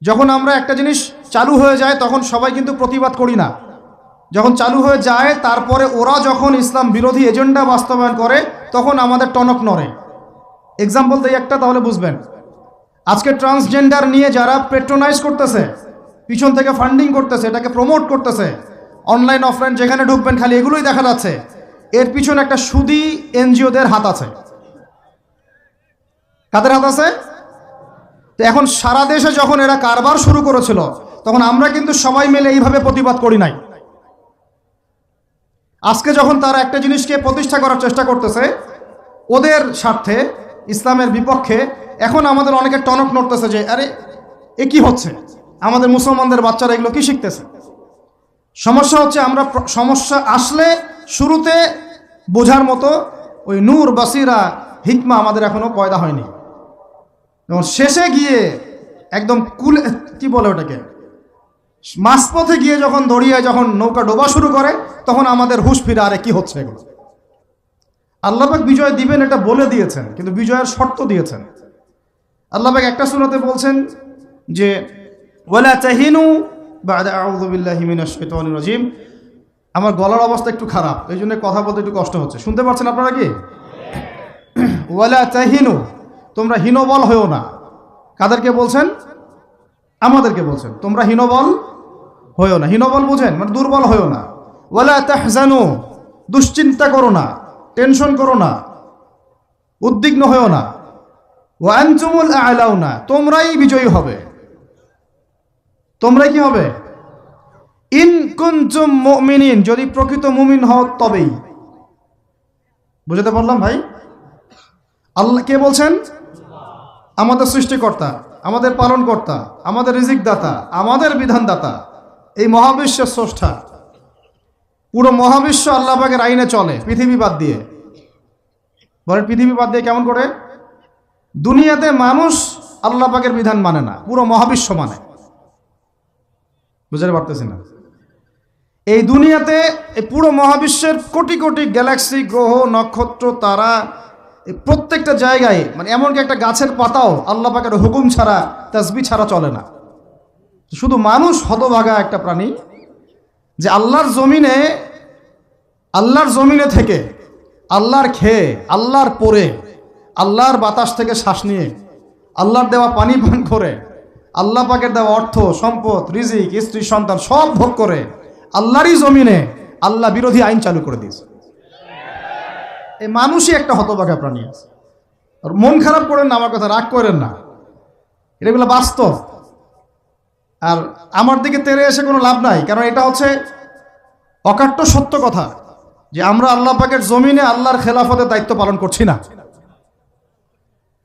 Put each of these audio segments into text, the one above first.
যখন আমরা একটা জিনিস চালু হয়ে যায় তখন সবাই কিন্তু প্রতিবাদ করি না। যখন চালু হয়ে যায় তারপরে ওরা যখন ইসলাম বিরোধী এজেন্ডা বাস্তবায়ন করে তখন আমাদের টনক নড়ে। এক্সাম্পল দিই একটা, তাহলে বুঝবেন। আজকে ট্রান্সজেন্ডার নিয়ে যারা পেট্রোনাইজ করতেছে, পিছন থেকে ফান্ডিং করতেছে, এটাকে প্রমোট করতেছে, অনলাইন অফলাইন যেখানে ঢুকবেন খালি এগুলোই দেখা যাচ্ছে, এর পিছনে একটা সুদী এনজিওদের হাত আছে। কাদের হাত আছে? তো এখন সারা দেশে যখন এরা কারবার শুরু করেছিল তখন আমরা কিন্তু সবাই মিলে এইভাবে প্রতিবাদ করি নাই। আজকে যখন তারা একটা জিনিসকে প্রতিষ্ঠা করার চেষ্টা করতেছে ওদের স্বার্থে, ইসলামের বিপক্ষে, এখন আমাদের অনেকের টনক নড়তেছে যে আরে এ কি হচ্ছে, আমাদের মুসলমানদের বাচ্চারা এগুলো কি শিখতেছে। সমস্যা হচ্ছে আমরা সমস্যা আসলে শুরুতে বোঝার মতো ওই নূর, বাসিরা, হিকমা আমাদের এখনো পয়দা হয়নি। যেমন শেষে গিয়ে একদম কুলে, কি বলে ওটাকে, মাঝপথে গিয়ে যখন দড়িয়ে যখন নৌকা ডোবা শুরু করে তখন আমাদের হুঁশ ফিরে, আরে কি হচ্ছে এগুলো। আল্লাহ পাক বিজয় দিবেন এটা বলে দিয়েছেন, কিন্তু বিজয়ের শর্ত দিয়েছেন। আল্লাহ পাক একটা সূরাতে বলছেন যে ওয়ালা তাহিনু বা'দা আউযু বিল্লাহি মিনাশ শাইতানির রাজিম। আমার গলার অবস্থা একটু খারাপ, এই জন্য কথা বলতে একটু কষ্ট হচ্ছে। শুনতে পাচ্ছেন আপনারা কি? ওয়ালা তাহিনু, তোমরা হীনবল হয়েও না। কাদেরকে বলছেন? আমাদেরকে বলছেন তোমরা হীনবল হয়েও না। হীনবল বুঝেন মানে দুর্বল হয়েও না। ওয়ালা তাহজানু, দুশ্চিন্তা করো না, টেনশন করো না, উদ্বিগ্ন হয়েও না। ওয়া আনতুমুল আ'লাউনা, তোমরাই বিজয়ী হবে। তোমরাই কি হবে? ইন কুনতুম মুমিনিন, যদি প্রকৃত মুমিন হও তবেই। বুঝতে পারলাম ভাই? আল্লাহ কে বলছেন? আমাদের সৃষ্টিকর্তা, আমাদের পালনকর্তা, আমাদের রিজিক দাতা, আমাদের বিধানদাতা, এই মহাবিশ্বের স্রষ্টা। পুরো মহাবিশ্ব আল্লাহ পাকের আইনে চলে, পৃথিবী বাদ দিয়ে। বলেন পৃথিবী বাদ দিয়ে কেমন করে? দুনিয়াতে মানুষ আল্লাহ পাকের বিধান মানে না, পুরো মহাবিশ্ব মানে। বুঝতে পারতেছি না? এই দুনিয়াতে এই পুরো মহাবিশ্বের কোটি কোটি গ্যালাক্সি, গ্রহ, নক্ষত্র, তারা, প্রত্যেকটা জায়গায়, মানে এমনকি একটা গাছের পাতাও আল্লাহ পাকের হুকুম ছাড়া, তাসবিহ ছাড়া চলে না। শুধু মানুষ হতভাগা একটা প্রাণী যে আল্লাহর জমিনে থেকে, আল্লাহর খেয়ে, আল্লাহর পরে, আল্লাহর বাতাস থেকে শ্বাস নিয়ে, আল্লাহর দেওয়া পানি পান করে, আল্লাহ পাকের দেওয়া অর্থ, সম্পদ, রিজিক, স্ত্রী, সন্তান সব ভোগ করে আল্লাহরই জমিনে আল্লাহ বিরোধী আইন চালু করে দিয়েছে। এই মানুষই একটা হতভাগা প্রাণী আছে। আর মন খারাপ করেন না, আমার কথা রাগ করেন না, এগুলো বাস্তব। আর আমার দিকে তেড়ে এসে কোনো লাভ নাই, কারণ এটা হচ্ছে অকাট্য সত্য কথা যে আমরা আল্লাহ পাকের জমিনে আল্লাহর খেলাফতের দায়িত্ব পালন করছি না।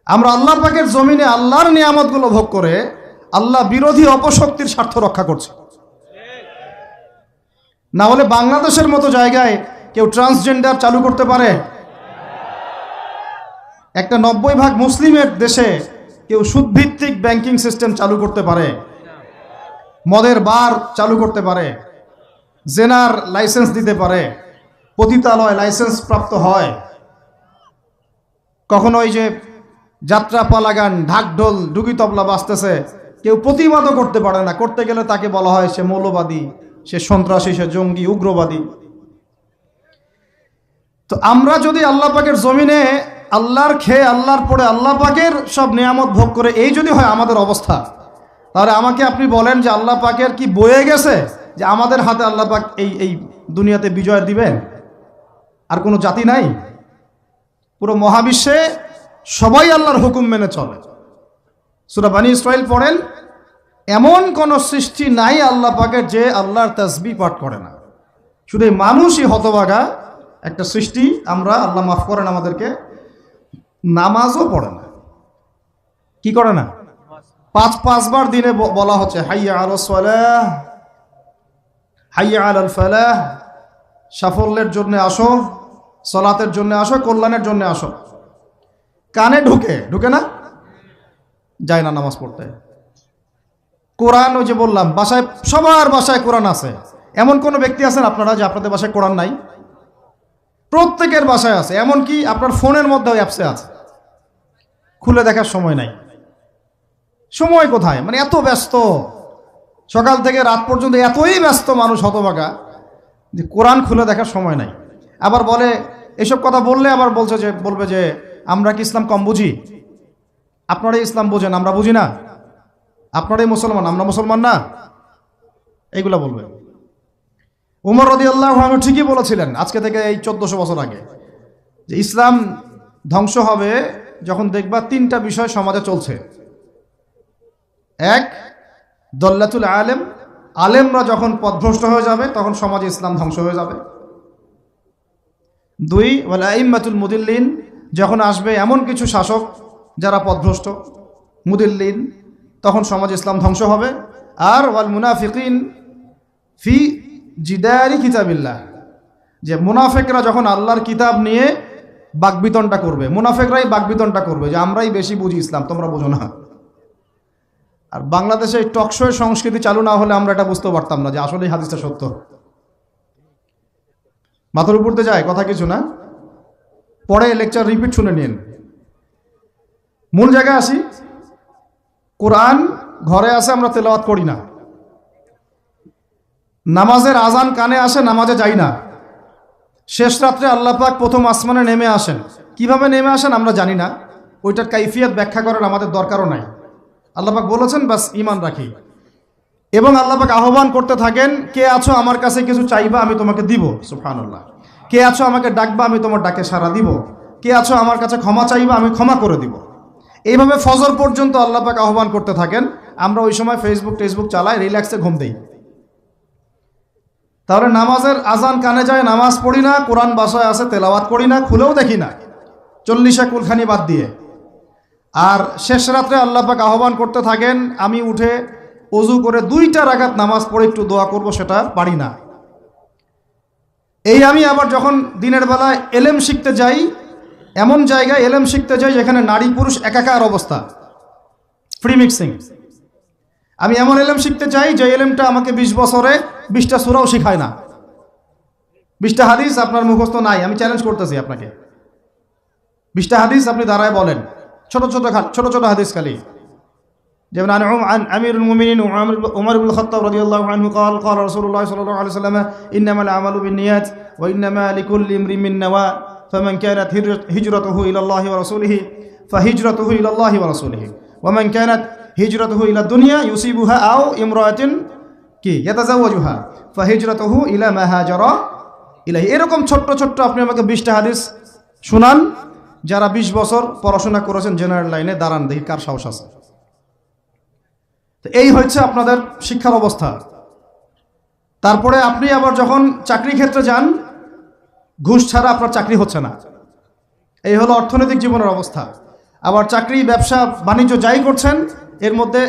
আমরা আল্লাহ পাকের জমিনে আল্লাহর নিয়ামতগুলো ভোগ করে আল্লাহ বিরোধী অপশক্তির স্বার্থ রক্ষা করছি। না হলে বাংলাদেশের মতো জায়গায় কেউ ট্রান্সজেন্ডার চালু করতে পারে? একটা 90% মুসলিমের দেশে কেউ সুদভিত্তিক ব্যাংকিং সিস্টেম চালু করতে পারে? মদের বার চালু করতে পারে? জেনার লাইসেন্স দিতে পারে? পতিতালয় লাইসেন্স প্রাপ্ত হয়? কখনো ওই যে যাত্রা পালা গান, ঢাকঢোল, ডুগি তবলা বাজতেছে, কেউ প্রতিবাদও করতে পারে না। করতে গেলে তাকে বলা হয় সে মৌলবাদী, সে সন্ত্রাসী, সে জঙ্গি, উগ্রবাদী। তো আমরা যদি আল্লাহ পাকের জমিনে আল্লাহর খেয়ে, আল্লাহর পরে, আল্লাহ পাকের সব নিয়ামত ভোগ করে এই যদি হয় আমাদের অবস্থা, তাহলে আমাকে আপনি বলেন যে আল্লাহ পাকের কি বয়ে গেছে যে আমাদের হাতে আল্লাহ পাক এই দুনিয়াতে বিজয় দিবেন? আর কোনো জাতি নাই? পুরো মহাবিশ্বে সবাই আল্লাহর হুকুম মেনে চলে। সূরা বনী ইসরাঈল পড়েন, এমন কোন সৃষ্টি নাই আল্লাহ পাকের যে আল্লাহর তাসবিহ পাঠ করে না। শুধু মানুষই হতভাগা একটা সৃষ্টি। আমরা, আল্লাহ মাফ করেন আমাদেরকে, নামাজও পড়ে না। কি করে না? পাঁচবার দিনে বলা হচ্ছে হাইয়া আলাস সালাহ, হাইয়া আলাল ফালাহ, সাফল্যের জন্য আসো, সালাতের জন্য আসো, কল্যাণের জন্য আসো। কানে ঢুকে না, যায় না নামাজ পড়তে। কোরআন, ওই যে বললাম, বাসায়, সবার বাসায় কোরআন আছে। এমন কোনো ব্যক্তি আছেন আপনারা যে আপনাদের বাসায় কোরআন নাই? প্রত্যেকের বাসায় আছে। এমনকি আপনার ফোনের মধ্যে ওই অ্যাপসে আছে, খুলে দেখার সময় নাই। সময় কোথায়, মানে এত ব্যস্ত, সকাল থেকে রাত পর্যন্ত এতই ব্যস্ত মানুষ হতভাগা যে কোরআন খুলে দেখার সময় নাই। আবার বলে, এসব কথা বললে আবার বলবে যে আমরা কি ইসলাম কম বুঝি? আপনারাই ইসলাম বোঝেন, আমরা বুঝি না। আপনারাই মুসলমান, আমরা মুসলমান না, এইগুলা বলবে। উমর রাদিয়াল্লাহু আনহু ঠিকই বলেছিলেন আজকে থেকে এই 1400 বছর আগে, যে ইসলাম ধ্বংস হবে যখন দেখবা তিনটা বিষয় সমাজে চলছে। এক, দল্লাতুল আলেম, আলেমরা যখন পথভ্রষ্ট হয়ে যাবে তখন সমাজে ইসলাম ধ্বংস হয়ে যাবে। দুই, ওয়াল আইম্মাতুল মুদিল্লিন, যখন আসবে এমন কিছু শাসক যারা পথভ্রষ্ট, মুদিল্লিন, তখন সমাজে ইসলাম ধ্বংস হবে। আর ওয়াল মুনাফিকিন ফি জিদারি কিতাবিল্লাহ, যে মুনাফিকরা যখন আল্লাহর কিতাব নিয়ে বাকবিতনটা করবে, মুনাফিকরাই বাকবিতনটা করবে যে আমরাই বেশি বুঝি ইসলাম, তোমরা বুঝো না। আর বাংলাদেশে টকশোয় সংস্কৃতি চালু না হলে আমরা এটা বুঝতে পারতাম না যে আসলে হাদিসটা সত্য। মাথার উপরতে যায় কথা কিছু না, পরে লেকচার রিপিট শুনে নিন। মূল জায়গায় আসি। কোরআন ঘরে আসে, আমরা তেলাওয়াত করি না। নামাজের আজান কানে আসে, নামাজে যাই না। শেষ রাত্রে আল্লাহ পাক প্রথম আসমানে নেমে আসেন, কিভাবে নেমে আসেন আমরা জানি না, ওইটার কাইফিয়ত ব্যাখ্যা করার আমাদের দরকারও নাই। আল্লাহ পাক বলেছেন, বাস ঈমান রাখি। এবং আল্লাহ পাক আহ্বান করতে থাকেন, কে আছো আমার কাছে কিছু চাইবা আমি তোমাকে দিব, সুবহানাল্লাহ। কে আছো আমাকে ডাকবা আমি তোমার ডাকে সাড়া দিব। কে আছো আমার কাছে ক্ষমা চাইবা আমি ক্ষমা করে দিব। এইভাবে ফজর পর্যন্ত আল্লাহ পাক আহ্বান করতে থাকেন। আমরা ওই সময় ফেসবুক চালাই, রিল্যাক্সে ঘুম দেই। তাহলে নামাজের আজান কানে যায়, নামাজ পড়ি না, কোরআন বাসায় আছে তেলাওয়াত করি না, খুলেও দেখি না, 40 কুলখানি বাদ দিয়ে। আর শেষ রাত্রে আল্লাহ পাক আহ্বান করতে থাকেন, আমি উঠে ওযু করে 2টা রাকাত নামাজ পড়ে একটু দোয়া করব, সেটা পারি না। এই আমি আবার যখন দিনের বেলায় এলেম শিখতে যাই, এমন জায়গায় এলেম শিখতে যাই যেখানে নারী পুরুষ একাকার অবস্থা, ফ্রি মিক্সিং। আমি এমন এলেম শিখতে চাই যে এলেমটা আমাকে 20 বছরে 20টা সূরাও শেখায় না, 20টা হাদিস আপনার মুখস্থ নাই। আমি চ্যালেঞ্জ করতেছি আপনাকে, 20টা হাদিস আপনি দাঁড়ায় বলেন, ছোট ছোট হাদিস খালি। যেমন আমিরুল মুমিনিন উমর ইবনুল খাত্তাব রাদিয়াল্লাহু আনহু قال قال رسول الله صلى الله عليه وسلم انما الاعمال بالنيات وانما لكل امرئ ما نوى فمن كانت هجرته الى الله ورسوله فهجرته الى الله ورسوله ومن كانت هجرته الى الدنيا يصيبها او امرأة يتزوجها فهجرته الى ما هاجر ইলাইহি। এরকম ছোট্ট আপনি আমাকে 20টা হাদিস শুনান, যারা 20 বছর পড়াশোনা করেছেন জেনারেল লাইনে, দাঁড়ান দেখি কার সাহস আছে। এই হচ্ছে আপনাদের শিক্ষার অবস্থা। তারপরে আপনি আবার যখন চাকরি ক্ষেত্রে যান, ঘুষ ছাড়া আপনার চাকরি হচ্ছে না। এই হলো অর্থনৈতিক জীবনের অবস্থা। আবার চাকরি, ব্যবসা, বাণিজ্য যাই করছেন, এর মধ্যে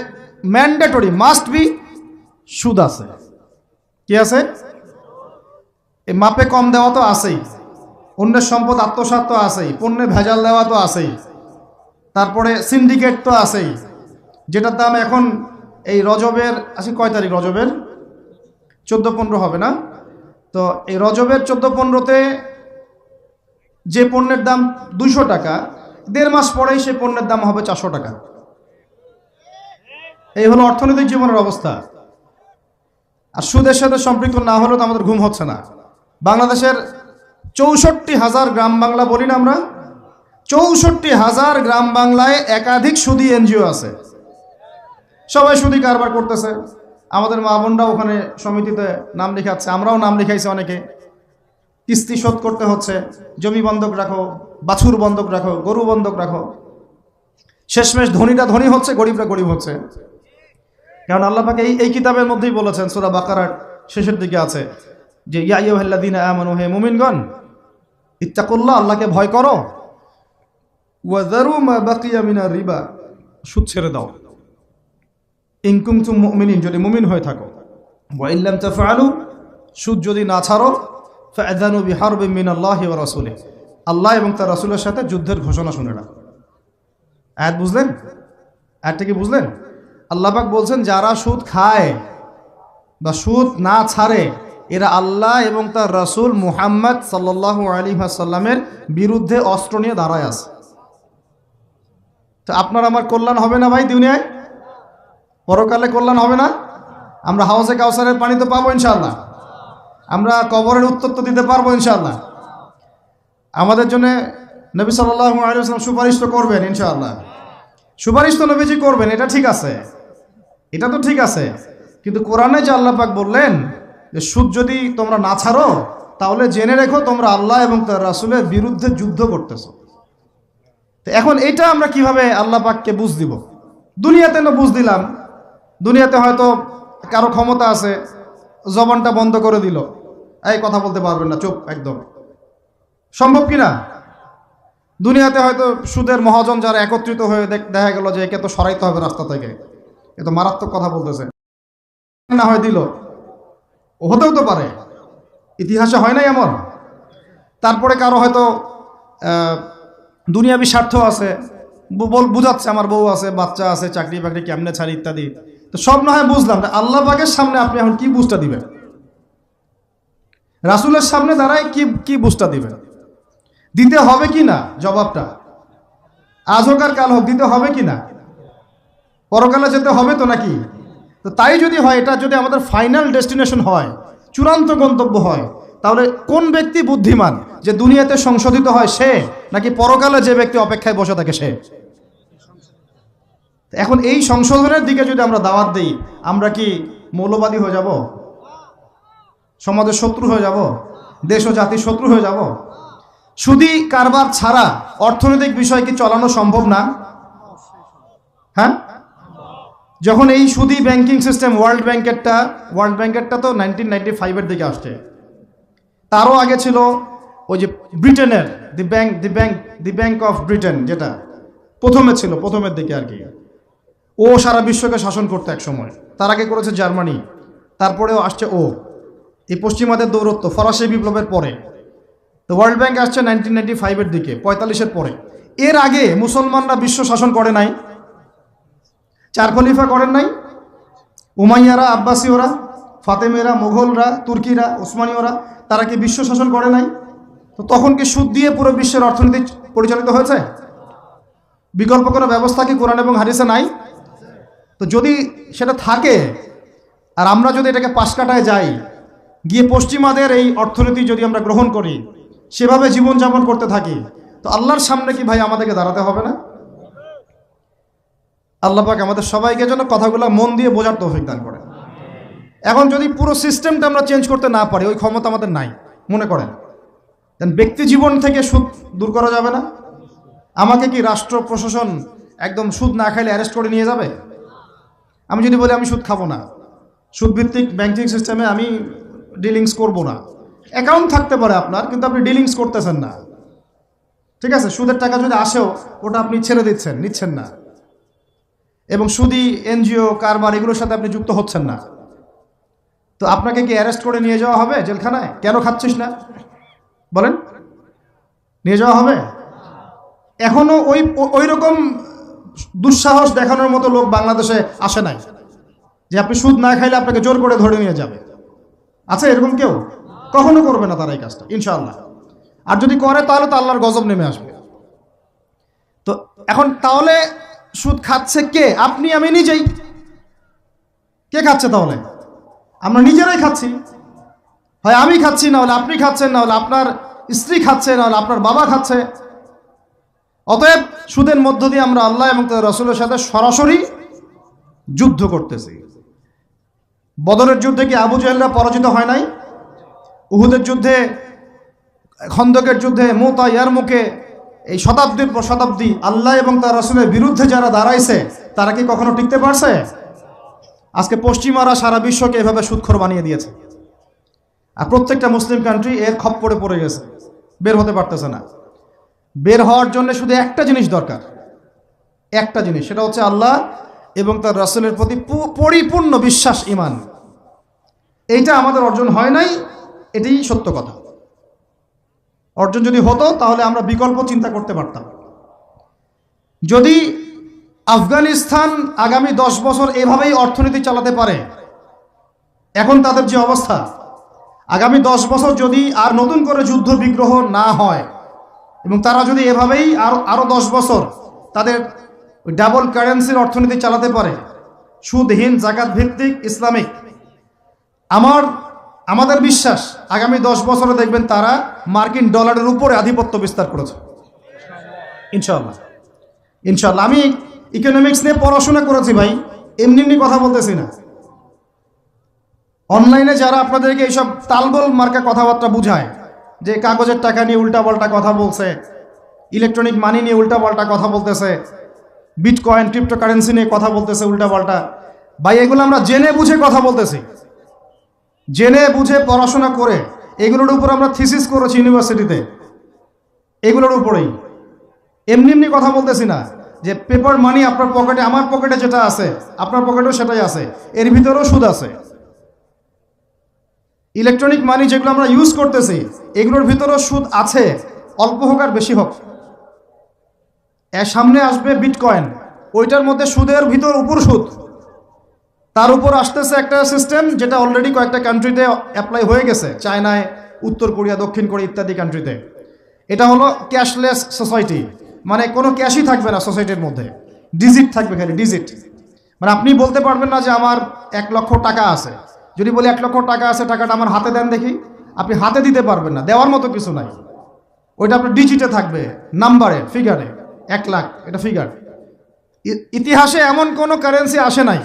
ম্যান্ডেটরি মাস্ট বি সুদ আছে। কি আছে? এই মাপে কম দেওয়া তো আছেই, অন্যের সম্পদ আত্মসাৎ তো আছেই, পণ্যে ভেজাল দেওয়া তো আছেই, তারপরে সিন্ডিকেট তো আছেই, যেটার দাম এখন এই রজবের, আজকে কয় তারিখ? রজবের 14-15 হবে না? তো এই রজবের 14-15-তে যে পণ্যের দাম 200 টাকা, 1.5 মাস পরেই সেই পণ্যের দাম হবে 400 টাকা। এই হলো অর্থনৈতিক জীবনের অবস্থা। আর সুদের সাথে সম্পৃক্ত না হলেও তো আমাদের ঘুম হচ্ছে না। বাংলাদেশের 64,000 গ্রাম বাংলা বলি না আমরা, 64,000 গ্রাম বাংলায় একাধিক সুদী এনজিও আছে, সবাই সুদী কারবার করতেছে। আমাদের মা বোনরা ওখানে সমিতিতে নাম লেখাচ্ছে, আমরাও নাম লিখাইছি অনেকে। কিস্তি শোধ করতে হচ্ছে, জমি বন্ধক রাখো, বাছুর বন্ধক রাখো, গরু বন্ধক রাখো। শেষমেশ ধনীরা ধনী হচ্ছে, গরিবরা গরিব হচ্ছে। কারণ আল্লাহ পাক এই কিতাবের মধ্যেই বলেছেন, সূরা বাকারার শেষের দিকে আছে যে ইয়া আইয়ুহাল্লাযীনা আমানু, হে মুমিনগণ, ইত্তাকুল্লাহ, আল্লাহকে ভয় করো, ওয়া যারু মা বাকিয়া মিনার রিবা, সুদ ছেড়ে দাও, ইন কুনতুম মুমিনিন, যদি মুমিন হয়ে থাকো, ওয়া ইন লাম তাফআলু, সুদ যদি না ছাড়ো, ফাআযানু বিহারবিন মিনাল্লাহি ওয়া রাসূলিহি, আল্লাহ এবং তার রাসূলের সাথে যুদ্ধের ঘোষণা শুনে রাখো। আয়াত বুঝলেন? আয়াতটা কি বুঝলেন? আল্লাহ পাক বলছেন, যারা সুদ খায় বা সুদ না ছাড়ে, এরা আল্লাহ এবং তার রাসূল মুহাম্মদ সাল্লাল্লাহু আলাইহি ওয়াসাল্লামের বিরুদ্ধে অস্ত্র নিয়ে দাঁড়ায় আছে। তো আপনার আমার কল্যাণ হবে না ভাই দুনিয়ায়? পরকালে কল্যাণ হবে না? আমরা হাউজে কাউসারের পানি তো পাবো ইনশাআল্লাহ, আমরা কবরের উত্তর তো দিতে পারবো ইনশাআল্লাহ। আমাদের জন্য নবী সাল্লাল্লাহু আলাইহি ওয়াসাল্লাম সুপারিশ তো করবেন ইনশাআল্লাহ, সুপারিশ তো নবীজি করবেন, এটা ঠিক আছে, এটা তো ঠিক আছে। কিন্তু কোরআনে যে আল্লাহ পাক বললেন যে সুদ যদি তোমরা না ছাড়ো তাহলে জেনে রেখো তোমরা আল্লাহ এবং তার রাসূলের বিরুদ্ধে যুদ্ধ করতেছো। তো এখন এইটা আমরা কিভাবে আল্লাহ পাককে বুঝ দিব? দুনিয়াতে না বুঝ দিলাম, দুনিয়াতে হয়তো কারো ক্ষমতা আছে, জবানটা বন্ধ করে দিল, এই কথা বলতে পারবেন না, চুপ একদম, সম্ভব কি না? দুনিয়াতে হয়তো সুদের মহাজন যারা একত্রিত হয়ে দেখা গেল যে একে তো সরাইতে হবে রাস্তা থেকে, এ তো মারাত্মক কথা বলতেছে, না হয় দিল, হতেও তো পারে, ইতিহাসে হয় নাই এমন। তারপরে কারো হয়তো দুনিয়াবি স্বার্থ আছে, বুঝাচ্ছে আমার বউ আছে, বাচ্চা আছে, চাকরি বাকরি কেমনে ছাড়ি ইত্যাদি। তো সব না হয় বুঝলাম, আল্লাহ পাকের সামনে আপনি এখন কি বুঝটা দিবেন? রাসূলের সামনে দাঁড়ায় কি বুঝটা দিবেন? দিতে হবে কি না জবাবটা? আজ হোক আর কাল হোক দিতে হবে কি না? পরকালে যেতে হবে তো নাকি? তো তাই যদি হয়, এটা যদি আমাদের ফাইনাল ডেস্টিনেশন হয়, চূড়ান্ত গন্তব্য হয়, তাহলে কোন ব্যক্তি বুদ্ধিমান, যে দুনিয়াতে সংশোধিত হয় সে, নাকি পরকালে যে ব্যক্তি অপেক্ষায় বসে থাকে সে? এখন এই সংশোধনের দিকে যদি আমরা দাওয়াত দিই, আমরা কি মৌলবাদী হয়ে যাব? সমাজের শত্রু হয়ে যাব? দেশ ও জাতির শত্রু হয়ে যাব? সুদী কারবার ছাড়া অর্থনৈতিক বিষয় কি চালানো সম্ভব না? হ্যাঁ, যখন এই সুদী ব্যাংকিং সিস্টেম ওয়ার্ল্ড ব্যাংকেরটা তো 1995-এর দিকে আসছে, তারও আগে ছিল ওই যে ব্রিটেনের দি ব্যাংক অফ ব্রিটেন, যেটা প্রথমে ছিল, প্রথমের দিকে আর কি। ও সারা বিশ্বকে শাসন করতে এক সময়, তার আগে করেছে জার্মানি, তারপরেও আসছে ও, এই পশ্চিমাদের দৌরত্ব ফরাসি বিপ্লবের পরে। তো ওয়ার্ল্ড ব্যাংক আসছে 1995-এর দিকে, 45-এর পরে। এর আগে মুসলমানরা বিশ্ব শাসন করে নাই, চার খলিফা করেন নাই, উমাইয়ারা, আব্বাসীয়রা, ফাতেমেরা, মোগলরা, তুর্কিরা, ওসমানীয়রা, তারা কি বিশ্ব শাসন করে নাই? তো তখন কি সুদ দিয়ে পুরো বিশ্বের অর্থনীতি পরিচালিত হয়েছে? বিকল্প কোনো ব্যবস্থা কি কোরআন এবং হাদিসে নাই? তো যদি সেটা থাকে, আর আমরা যদি এটাকে পাশ কাটায় যাই, গিয়ে পশ্চিমাদের এই অর্থনীতি যদি আমরা গ্রহণ করি, সেভাবে জীবনযাপন করতে থাকি, তো আল্লাহর সামনে কি ভাই আমাদেরকে দাঁড়াতে হবে না? আল্লাহ পাক আমাদের সবাইকে যেন কথাগুলো মন দিয়ে বোঝার তৌফিক দান করেন। এখন যদি পুরো সিস্টেমটা আমরা চেঞ্জ করতে না পারি, ওই ক্ষমতা আমাদের নাই মনে করেন, দেন ব্যক্তি জীবন থেকে সুদ দূর করা যাবে না? আমাকে কি রাষ্ট্র প্রশাসন একদম সুদ না খাইলে অ্যারেস্ট করে নিয়ে যাবে? আমি যদি বলি আমি সুদ খাবো না, সুদভিত্তিক ব্যাংকিং সিস্টেমে আমি ডিলিংস করব না, অ্যাকাউন্ট থাকতে পারে আপনার, কিন্তু আপনি ডিলিংস করতেছেন না, ঠিক আছে? সুদের টাকা যদি আসেও ওটা আপনি ছেড়ে দিচ্ছেন, নিচ্ছেন না, এবং সুদী এনজিও কারবার এগুলোর সাথে আপনি যুক্ত হচ্ছেন না, তো আপনাকে কি অ্যারেস্ট করে নিয়ে যাওয়া হবে জেলখানায়? কেন খাচ্ছিস না বলেন, নিয়ে যাওয়া হবে? এখনো ওই রকম দুঃসাহস দেখানোর মতো লোক বাংলাদেশে আসে নাই যে আপনি সুদ না খাইলে আপনাকে জোর করে ধরে নিয়ে যাবে। আছে এরকম কেউ? কখনো করবে না তারা এই কাজটা ইনশাআল্লাহ। আর যদি করে তাহলে তো আল্লাহর গজব নেমে আসবে। তো এখন তাহলে সুদ খাচ্ছে কে? আপনি আমি নিজেই। কে খাচ্ছে তাহলে? আমরা নিজেরাই খাচ্ছি। হয় আমি খাচ্ছি, না হলে আপনি খাচ্ছেন, না হলে আপনার স্ত্রী খাচ্ছে, না হলে আপনার বাবা খাচ্ছে। অতএব সুদের মধ্য দিয়ে আমরা আল্লাহ এবং তার রাসূলের সাথে সরাসরি যুদ্ধ করতেছি। বদরের যুদ্ধে কি আবু জাহেলরা পরাজিত হয় নাই? উহুদের যুদ্ধে, খন্দকের যুদ্ধে, মুতা, ইয়ারমুকে, এই শতাব্দীর পর শতাব্দী আল্লাহ এবং তার রাসূলের বিরুদ্ধে যারা দাঁড়াইছে তারা কি কখনো টিকতে পারছে? আজকে পশ্চিমারা সারা বিশ্বকে এভাবে সুদখোর বানিয়ে দিয়েছে, আর প্রত্যেকটা মুসলিম কান্ট্রি এর খপ্পরে পড়ে গেছে, বের হতে পারতেছে না। বের হওয়ার জন্য শুধু একটা জিনিস দরকার, একটা জিনিস, সেটা হচ্ছে আল্লাহ এবং তার রাসূলের প্রতি পরিপূর্ণ বিশ্বাস, ঈমান। এইটা আমাদের অর্জন হয় নাই, এটাই সত্য কথা। অর্জন যদি হতো তাহলে আমরা বিকল্প চিন্তা করতে পারতাম। যদি আফগানিস্তান আগামী 10 বছর এভাবেই অর্থনীতি চালাতে পারে, এখন তাদের যে অবস্থা, আগামী 10 বছর যদি আর নতুন করে যুদ্ধ বিগ্রহ না হয় এবং তারা যদি এভাবেই আরো 10 বছর তাদের ডাবল কারেন্সির অর্থনীতি চালাতে পারে, সুদহীন জাকাত ভিত্তিক ইসলামিক, আমাদের বিশ্বাস আগামী 10 বছরে দেখবেন তারা মার্কিন ডলারের উপরে আধিপত্য বিস্তার করেছে ইনশাআল্লাহ। ইনশাআল্লাহ। আমি ইকোনমিক্স নিয়ে পড়াশোনা করেছি ভাই, এমনি এমনি কথা বলতেছি না। অনলাইনে যারা আপনাদেরকে এইসব তালগোল মার্কা কথাবার্তা বুঝায়, যে কাগজের টাকা নিয়ে উল্টাপাল্টা কথা বলছে, ইলেকট্রনিক মানি নিয়ে উল্টাপাল্টা কথা বলতেছে, বিটকয়েন ক্রিপ্টোকারেন্সি নিয়ে কথা বলতেছে উল্টাপাল্টা, ভাই এগুলো আমরা জেনে বুঝে কথা বলতেছি, জেনে বুঝে পড়াশোনা করে এগুলোর উপর আমরা থিসিস করেছি ইউনিভার্সিটিতে, এগুলোর উপরেই। এমনি এমনি কথা বলতেছি না যে পেপার মানি আপনার পকেটে, আমার পকেটে যেটা আছে আপনার পকেটেও সেটাই আছে, এর ভিতরেও সুদ আছে। ইলেকট্রনিক মানি যেগুলো আমরা ইউজ করতেছি এগুলোর ভিতরেও সুদ আছে, অল্প হোক আর বেশি হোক। এর সামনে আসবে বিটকয়েন, ওইটার মধ্যে সুদের ভিতর উপর সুদ, তার উপর আসতেছে একটা সিস্টেম যেটা অলরেডি কয়েকটা কান্ট্রিতে অ্যাপ্লাই হয়ে গেছে, চায়নায়, উত্তর কোরিয়া, দক্ষিণ কোরিয়া ইত্যাদি কান্ট্রিতে। এটা হলো ক্যাশলেস সোসাইটি, মানে কোনো ক্যাশই থাকবে না সোসাইটির মধ্যে, ডিজিট থাকবে, খালি ডিজিট। মানে আপনি বলতে পারবেন না যে আমার 1 লক্ষ টাকা আছে, যদি বলি 1 লক্ষ টাকা আছে, টাকাটা আমার হাতে দেন দেখি, আপনি হাতে দিতে পারবেন না, দেওয়ার মতো কিছু নাই। ওইটা আপনার ডিজিটে থাকবে, নাম্বারে, ফিগারে, 1 লাখ এটা ফিগার। ইতিহাসে এমন কোনো কারেন্সি আসে নাই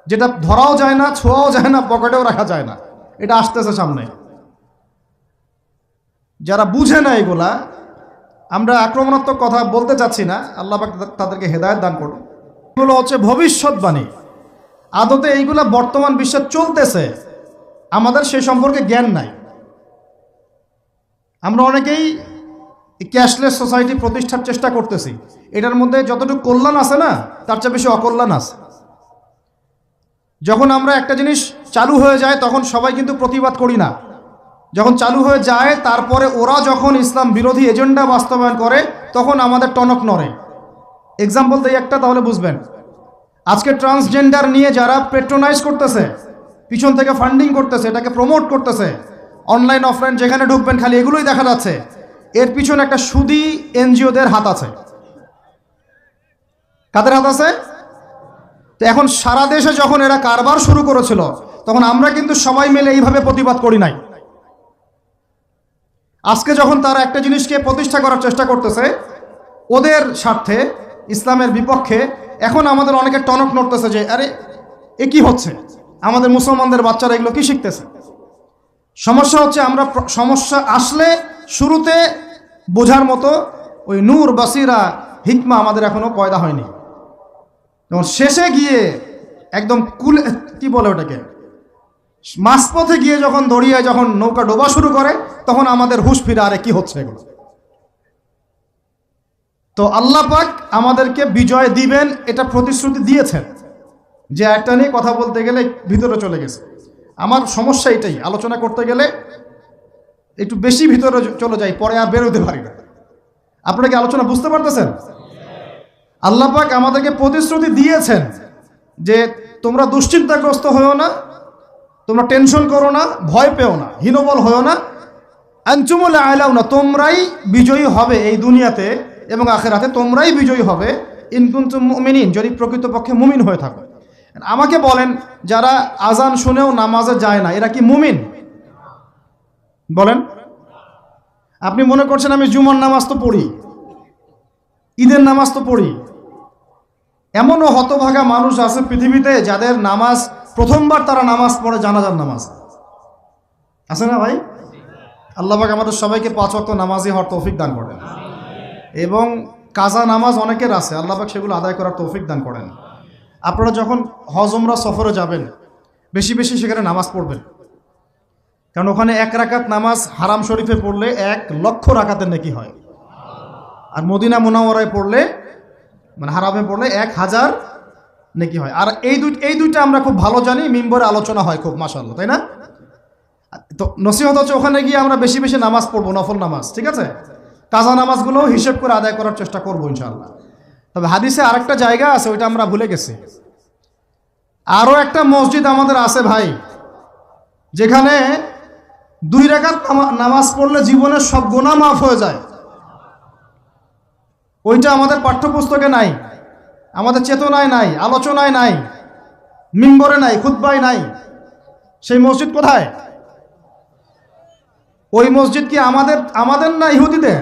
যেটা ধরাও যায় না, ছোঁয়াও যায় না, পকেটেও রাখা যায় না। এটা আসতেছে সামনে। যারা বুঝে না এগুলা, আমরা আক্রমণাত্মক কথা বলতে চাচ্ছি না, আল্লাহ পাক তাদেরকে হেদায়েত দান করুন। এগুলো হচ্ছে ভবিষ্যৎবাণী, আদতে এইগুলা বর্তমান বিশ্বে চলতেছে, আমাদের সে সম্পর্কে জ্ঞান নাই। আমরা অনেকেই ক্যাশলেস সোসাইটি প্রতিষ্ঠার চেষ্টা করতেছি, এটার মধ্যে যতটুকু কল্যাণ আছে না তার চেয়ে বেশি অকল্যাণ আছে। যখন আমরা একটা জিনিস চালু হয়ে যায় তখন সবাই কিন্তু প্রতিবাদ করি না, যখন চালু হয়ে যায় তারপরে ওরা যখন ইসলাম বিরোধী এজেন্ডা বাস্তবায়ন করে তখন আমাদের টনক নড়ে। এক্সাম্পল দিই একটা, তাহলে বুঝবেন। আজকে ট্রান্সজেন্ডার নিয়ে যারা পেট্রোনাইজ করতেছে, পিছন থেকে ফান্ডিং করতেছে, এটাকে প্রমোট করতেছে, অনলাইন অফলাইন যেখানে ঢুকবেন খালি এগুলোই দেখা যাচ্ছে, এর পিছনে একটা সুদী এনজিওদের হাত আছে। কাদের হাত আছে? তো এখন সারা দেশে যখন এরা কারবার শুরু করেছিল তখন আমরা কিন্তু সবাই মিলে এইভাবে প্রতিবাদ করি নাই। আজকে যখন তারা একটা জিনিসকে প্রতিষ্ঠা করার চেষ্টা করতেছে ওদের স্বার্থে, ইসলামের বিপক্ষে, এখন আমাদের অনেকে টনক নড়তেছে যে আরে এ কি হচ্ছে, আমাদের মুসলমানদের বাচ্চারা এগুলো কি শিখতেছে। সমস্যা হচ্ছে আমরা সমস্যা আসলে শুরুতে বোঝার মতো ওই নূর, বাসিরা, হিকমা আমাদের এখনো পয়দা হয়নি। যেমন শেষে গিয়ে একদম কুলে, কি বলে ওটাকে, মাঝপথে গিয়ে যখন দড়িয়ায় যখন নৌকা ডোবা শুরু করে তখন আমাদের হুঁশ ফিরে, আরে কি হচ্ছে এগুলো। তো আল্লাহ পাক আমাদেরকে বিজয় দিবেন এটা প্রতিশ্রুতি দিয়েছেন, যে একটা নিয়ে কথা বলতে গেলে ভিতরে চলে গেছে। আমার সমস্যা এটাই, আলোচনা করতে গেলে একটু বেশি ভিতরে চলে যাই, পরে আর বেরোতে পারি না। আপনারা কি আলোচনা বুঝতে পারতেছেন? আল্লাহ পাক আমাদেরকে প্রতিশ্রুতি দিয়েছেন যে তোমরা দুশ্চিন্তাগ্রস্ত হয়েও না, তোমরা টেনশন করো না, ভয় পেও না, হীনবল হয়েও না, আনতুমুল আ'লাউনা, তোমরাই বিজয়ী হবে এই দুনিয়াতে এবং আখিরাতে, তোমরাই বিজয়ী হবে, ইন কুনতুম মুমিনিন, যদি প্রকৃতপক্ষে মুমিন হয়ে থাকো। আমাকে বলেন, যারা আজান শুনেও নামাজে যায় না এরা কি মুমিন? বলেন। আপনি মনে করছেন আমি জুমার নামাজ তো পড়ি, ঈদের নামাজ তো পড়ি। এমনও হতভাগা মানুষ আছে পৃথিবীতে যাদের নামাজ, প্রথমবার তারা নামাজ পড়ে জানাজার নামাজ, আছে না ভাই? আল্লাহ পাক আমাদের সবাইকে 5 ওয়াক্ত নামাজি হওয়ার তৌফিক দান করেন, এবং কাজা নামাজ অনেকের আছে, আল্লাহ পাক সেগুলো আদায় করার তৌফিক দান করেন। আপনারা যখন হজ উমরা সফরে যাবেন বেশি বেশি সেখানে নামাজ পড়বেন, কারণ ওখানে 1 রাকাত নামাজ হারাম শরীফে পড়লে 1 লক্ষ রাকাতের নেকি হয়, আর মদিনা মুনাওয়ারায় পড়লে, মানে হারামে পড়লে 1000 নেকি হয়। আর এই দুইটা আমরা খুব ভালো জানি, মিম্বরে আলোচনা হয় খুব, মাশাআল্লাহ, তাই না? তো নসিহত হচ্ছে ওখানে গিয়ে আমরা বেশি বেশি নামাজ পড়বো, নফল নামাজ, ঠিক আছে? কাজা নামাজগুলো হিসেব করে আদায় করার চেষ্টা করবো ইনশাআল্লাহ। তবে হাদিসে আরেকটা জায়গা আছে, ওইটা আমরা ভুলে গেছি। আরও একটা মসজিদ আমাদের আছে ভাই, যেখানে 2 রাকাত নামাজ পড়লে জীবনের সব গুনাহ মাফ হয়ে যায়। ওইটা আমাদের পাঠ্যপুস্তকে নাই, আমাদের চেতনায় নাই, আলোচনায় নাই। মিম্বরে নাই, খুতবায় নাই, সেই মসজিদ কোথায়? ওই মসজিদ কি আমাদের না ইহুদিদের?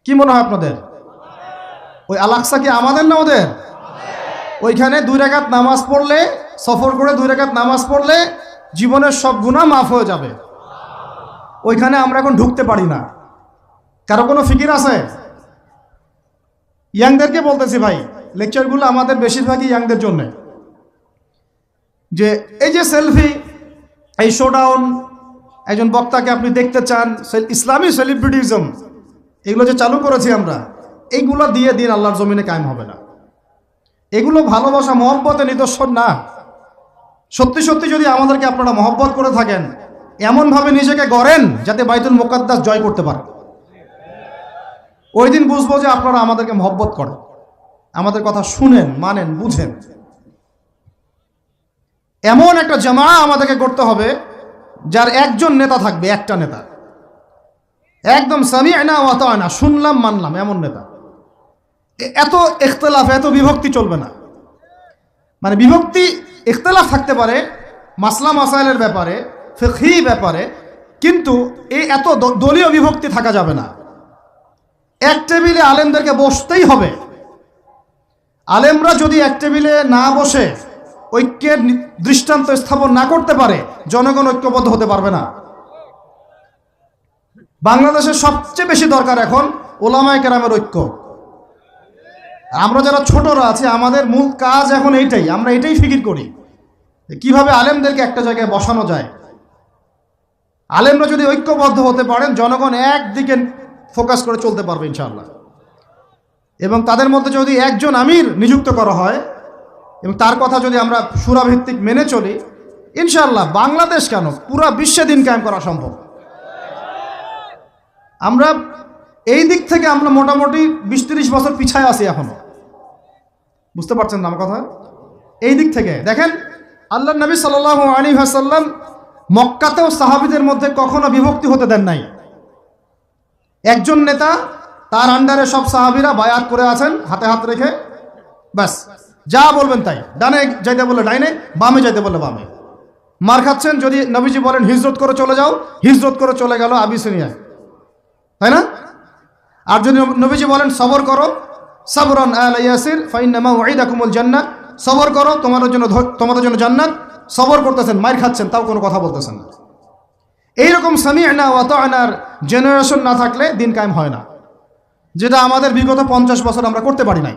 কি মনে হয় আপনাদের? ওই আল আকসা কি আমাদের না ওদের? ওইখানে 2 রাকাত নামাজ পড়লে, সফর করে 2 রাকাত নামাজ পড়লে জীবনের সব গুনাহ মাফ হয়ে যাবে। ওইখানে আমরা এখন ঢুকতে পারি না। কারো কোনো ফিকির আছে? ইয়াংদেরকে বলতেছি ভাই, লেকচারগুলো আমাদের বেশিরভাগই ইয়াংদের জন্য। যে এই যে সেলফি, এই শোডাউন, একজন বক্তাকে আপনি দেখতে চান, ইসলামী সেলিব্রিটিজম, এগুলো যে চালু করেছি আমরা, এইগুলো দিয়ে দিন আল্লাহর জমিনে কায়েম হবে না। এগুলো ভালোবাসা মহব্বতের নিদর্শন না। সত্যি সত্যি যদি আমাদেরকে আপনারা মহব্বত করে থাকেন, এমনভাবে নিজেকে গড়েন যাতে বাইতুল মুকাদ্দাস জয় করতে পারেন। ওই দিন বুঝবো যে আপনারা আমাদেরকে মহব্বত করেন, আমাদের কথা শুনেন, মানেন, বুঝেন। এমন একটা জামা আমাদেরকে করতে হবে যার একজন নেতা থাকবে, একটা নেতা, একদম সামি'না ওয়া আতা'না, শুনলাম মানলাম এমন নেতা। এত ইখতিলাফ, এত বিভক্তি চলবে না। মানে বিভক্তি, ইখতিলাফ থাকতে পারে মাসলা মাসাইলের ব্যাপারে, ফিকহি ব্যাপারে, কিন্তু এই এত দলীয় বিভক্তি থাকা যাবে না। এক টেবিলে আলেমদেরকে বসতেই হবে। আলেমরা যদি এক টেবিলে না বসে ঐক্যের দৃষ্টান্ত স্থাপন না করতে পারে, জনগণ ঐক্যবদ্ধ হতে পারবে না। বাংলাদেশের সবচেয়ে বেশি দরকার এখন উলামায়ে কেরামের ঐক্য। আমরা যারা ছোটরা আছি, আমাদের মূল কাজ এখন এইটাই, আমরা এটাই ফিকির করি কিভাবে আলেমদেরকে একটা জায়গায় বসানো যায়। আলেমরা যদি ঐক্যবদ্ধ হতে পারেন, জনগণ একদিকে ফোকাস করে চলতে পারবে ইনশাআল্লাহ। এবং তাদের মধ্যে যদি একজন আমির নিযুক্ত করা হয় এবং তার কথা যদি আমরা সুরাভিত্তিক মেনে চলি, ইনশাআল্লাহ বাংলাদেশ কেন, পুরো বিশ্বে দিন কায়েম করা সম্ভব। আমরা এই দিক থেকে আমরা মোটামুটি 20-30 বছর পিছায় আছি এখনো। বুঝতে পারছেন না আমার কথা? এই দিক থেকে দেখেন, আল্লাহ নবী সাল্লাল্লাহু আলাইহি ওয়াসাল্লাম মক্কাতেও সাহাবীদের মধ্যে কখনো বিভক্তি হতে দেন নাই। একজন নেতা, তার আন্ডারে সব সাহাবীরা বায়াত করে আছেন হাতে হাত রেখে, ব্যাস যা বলবেন তাই। ডানে যাইতে বললে ডাইনে, বামে যাইতে বললে বামে। মার খাচ্ছেন, যদি নবীজি বলেন হিজরত করে চলে যাও, হিজরত করে চলে গেল আবিসিনিয়ায়, তাই না? আর যদি নবীজি বলেন সবর করো, সাবরান আলা ইয়াসির ফাইন্নামা উইদাকুমুল জান্নাহ, সবর করো তোমাদের জন্য জান্নাত, সবর করতেছেন, মার খাচ্ছেন, তাও কোনো কথা বলতেছেন না। এইরকম সামি'না ওয়া আতা'নার জেনারেশন না থাকলে দিন কায়েম হয় না, যেটা আমাদের বিগত 50 বছর আমরা করতে পারি নাই।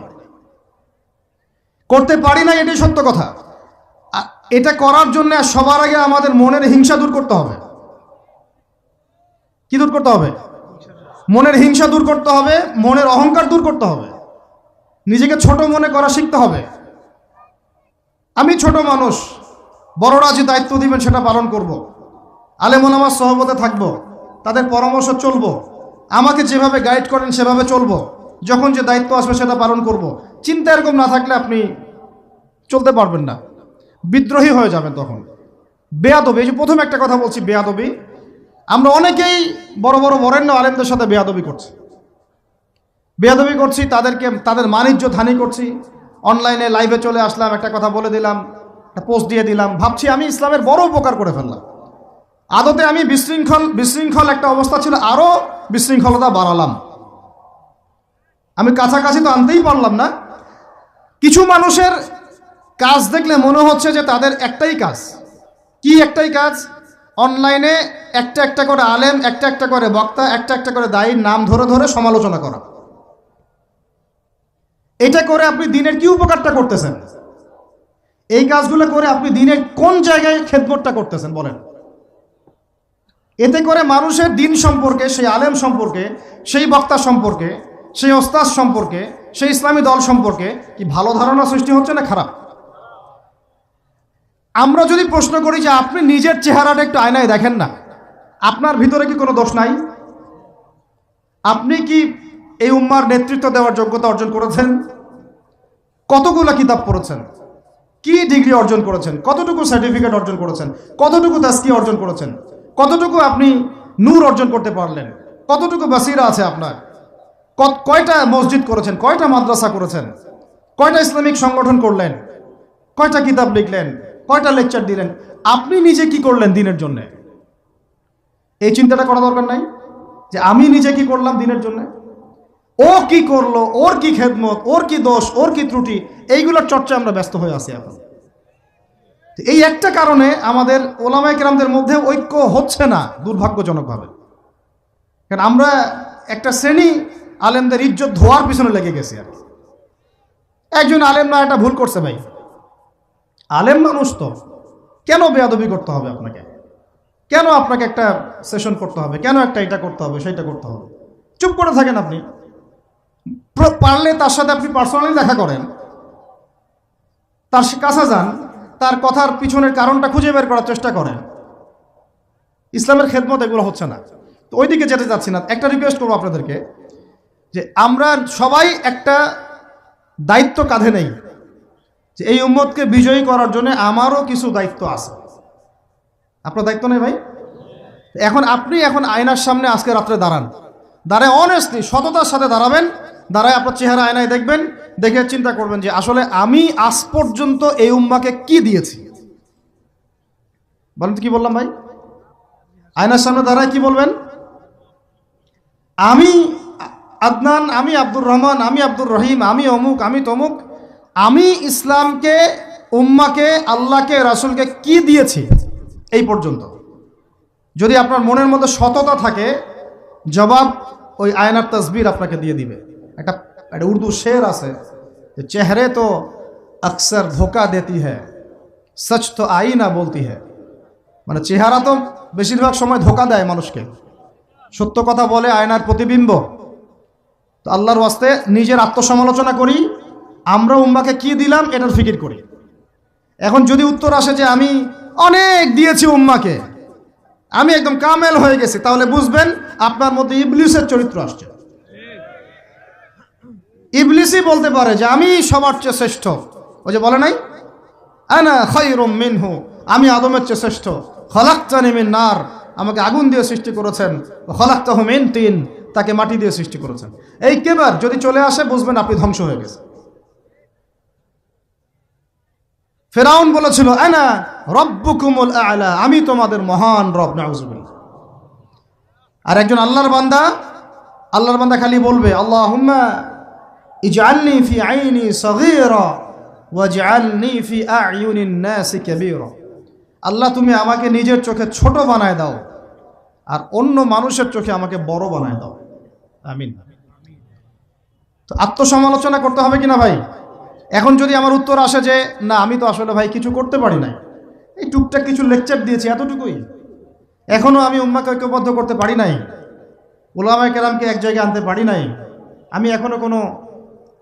এটাই সত্য কথা। এটা করার জন্য সবার আগে আমাদের মনের হিংসা দূর করতে হবে। কি দূর করতে হবে? মনের হিংসা দূর করতে হবে, মনের অহংকার দূর করতে হবে, নিজেকে ছোট মনে করা শিখতে হবে। আমি ছোট মানুষ, বড়রা যে দায়িত্ব দিবেন সেটা পালন করব। আলেম ওলামার সহবতে থাকব, তাদের পরামর্শ চলব, আমাকে যেভাবে গাইড করেন সেভাবে চলব, যখন যে দায়িত্ব আসবে সেটা পালন করব। চিন্তা এরকম না থাকলে আপনি চলতে পারবেন না, বিদ্রোহী হয়ে যাবেন তখন। বেয়াদবি, এই যে প্রথম একটা কথা বলছি, বেয়াদবি। আমরা অনেকেই বড় বড় বরেণ্য আলেমদের সাথে বেয়াদবি করছি, তাদের মানিজ্য হানি করছি। অনলাইনে লাইভে চলে আসলাম, একটা কথা বলে দিলাম, একটা পোস্ট দিয়ে দিলাম, ভাবছি আমি ইসলামের বড় উপকার করে ফেললাম। আদতে আমি বিশৃঙ্খল একটা অবস্থা ছিল, আরও বিশৃঙ্খলতা বাড়ালাম। আমি কাছাকাছি তো আনতেই পারলাম না। কিছু মানুষের কাজ দেখলে মনে হচ্ছে যে তাদের একটাই কাজ। কি একটাই কাজ? অনলাইনে একটা একটা করে আলেম, একটা একটা করে বক্তা, একটা একটা করে দায়ীর নাম ধরে ধরে সমালোচনা করা। এটা করে আপনি দিনের কি উপকারটা করতেছেন? এই কাজগুলো করে আপনি দিনের কোন জায়গায় খেদমতটা করতেছেন বলেন? এতে করে মানুষের দিন সম্পর্কে, সেই আলেম সম্পর্কে, সেই বক্তা সম্পর্কে, সেই ওস্তাদ সম্পর্কে, সেই ইসলামী দল সম্পর্কে কি ভালো ধারণা সৃষ্টি হচ্ছে না খারাপ? আমরা যদি প্রশ্ন করি যে আপনি নিজের চেহারাটা একটু আয়নায় দেখেন না, আপনার ভিতরে কি কোনো দোষ নাই? আপনি কি এই উম্মার নেতৃত্ব দেওয়ার যোগ্যতা অর্জন করেছেন? কতগুলো কিতাব পড়েছেন? কি ডিগ্রি অর্জন করেছেন? কতটুকু সার্টিফিকেট অর্জন করেছেন? কতটুকু তাজকিয়া অর্জন করেছেন? কতটুকু আপনি নূর অর্জন করতে পারলেন? কতটুকু বাসিরা আছে আপনার? কয়টা মসজিদ করেছেন? কয়টা মাদ্রাসা করেছেন? কয়টা ইসলামিক সংগঠন করলেন? কয়টা কিতাব লিখলেন, কয়টা লেকচার দিলেন, আপনি নিজে কি করলেন দিনের জন্য? এই চিন্তাটা করা দরকার নাই যে আমি নিজে কি করলাম দিনের জন্য, ও কি করলো, ওর কি খেদমত, ওর কি দোষ, ওর কি ত্রুটি, এইগুলোর চর্চা আমরা ব্যস্ত হয়ে আছি এখন। এই একটা কারণে আমাদের ওলামায়ে কেরামদের মধ্যে ঐক্য হচ্ছে না দুর্ভাগ্যজনকভাবে। কারণ আমরা একটা শ্রেণী আলেমদের ইজ্জত ধোয়ার পিছনে লেগে গেছি আর কি। একজন আলেম না এটা ভুল করছে ভাই, আলেম মানুষ তো, কেন বেয়াদবি করতে হবে আপনাকে? কেন আপনাকে একটা সেশন করতে হবে? কেন একটা এটা করতে হবে, সেটা করতে হবে? চুপ করে থাকেন আপনি। পারলে তার সাথে আপনি পার্সোনালি দেখা করেন, তার কাছে যান, তার কথার পিছনের কারণটা খুঁজে বের করার চেষ্টা করেন। ইসলামের খেদমত এগুলো হচ্ছে না, তো ওইদিকে যেতে যাচ্ছি না। একটা রিকোয়েস্ট করবো আপনাদেরকে যে আমরা সবাই একটা দায়িত্ব কাঁধে নেই, যে এই উম্মতকে বিজয়ী করার জন্য আমারও কিছু দায়িত্ব আছে। আপনার দায়িত্ব নেই ভাই? আপনি আয়নার সামনে আজকে রাত্রে দাঁড়ায় অনেস্টলি সততার সাথে দাঁড়াবেন, দাঁড়ায় আপনার চেহারা আয়নায় দেখবেন, দেখে চিন্তা করবেন যে আসলে আমি আজ পর্যন্ত এই উম্মাকে কি দিয়েছি। বলেন তো কি বললাম ভাই? আয়নার সামনে দাঁড়ায় কি বলবেন? আমি আদনান, আমি আব্দুর রহমান, আমি আব্দুর রহিম, আমি অমুক, আমি তমুক, আমি ইসলামকে, উম্মাকে, আল্লাহকে, রাসূলকে কি দিয়েছি এই পর্যন্ত। যদি আপনার মনের মধ্যে সততা থাকে, জবাব ওই আয়নার তসবির আপনাকে দিয়ে দিবে। একটা উর্দু শের আছে যে চেহারে তো আকসর ধোকা দেতি হ্যায়, সচ তো আইনা বলতি হ্যায়। মানে চেহারা তো বেশিরভাগ সময় ধোকা দেয় মানুষকে, সত্য কথা বলে আয়নার প্রতিবিম্ব। তো আল্লাহর ওয়াস্তে নিজের আত্মসমালোচনা করি, আমরা উম্মাকে কি দিলাম এটার ফিকির করি। এখন যদি উত্তর আসে যে আমি অনেক দিয়েছি উম্মাকে, আমি একদম কামেল হয়ে গেছি, তাহলে বুঝবেন আপনার মধ্যে ইবলিসের চরিত্র আসছে। ইবলিসই বলতে পারে যে আমি সবার চেয়ে শ্রেষ্ঠ। ওই যে বলে নাই, আনা খায়রুম মিনহু, আমি আদমের চেয়ে শ্রেষ্ঠ। খলাকতানি মিন নার, আমাকে আগুন দিয়ে সৃষ্টি করেছেন। খলাকতাহু মিন তিন, তাকে মাটি দিয়ে সৃষ্টি করেছেন। এই কেবার যদি চলে আসে, বুঝবেন আপনি ধ্বংস হয়ে গেছে। ফেরাউন বলেছিল আনা রব্বুকুমুল আ'লা, আমি তোমাদের মহান রব। নাউযুবিল্লাহ। আর একজন আল্লাহর বান্দা খালি বলবে আল্লাহুম্মা ইজআলনি ফি আইনি সগীরা ওয়াজআলনি ফি আ'য়ুনিন নাসি কাবীরা। আল্লাহ তুমি আমাকে নিজের চোখে ছোট বানায় দাও, আর অন্য মানুষের চোখে আমাকে বড় বানায় দাও। আমিন। তো আত্মসমালোচনা করতে হবে কিনা ভাই? এখন যদি আমার উত্তর আসে যে না, আমি তো আসলে ভাই কিছু করতে পারি নাই, এই টুকটাক কিছু লেকচার দিয়েছি, এতটুকুই, এখনো আমি উম্মাকে ঐক্যবদ্ধ করতে পারি নাই, উলামায়ে কেরামকে এক জায়গায় আনতে পারি নাই, আমি এখনো কোনো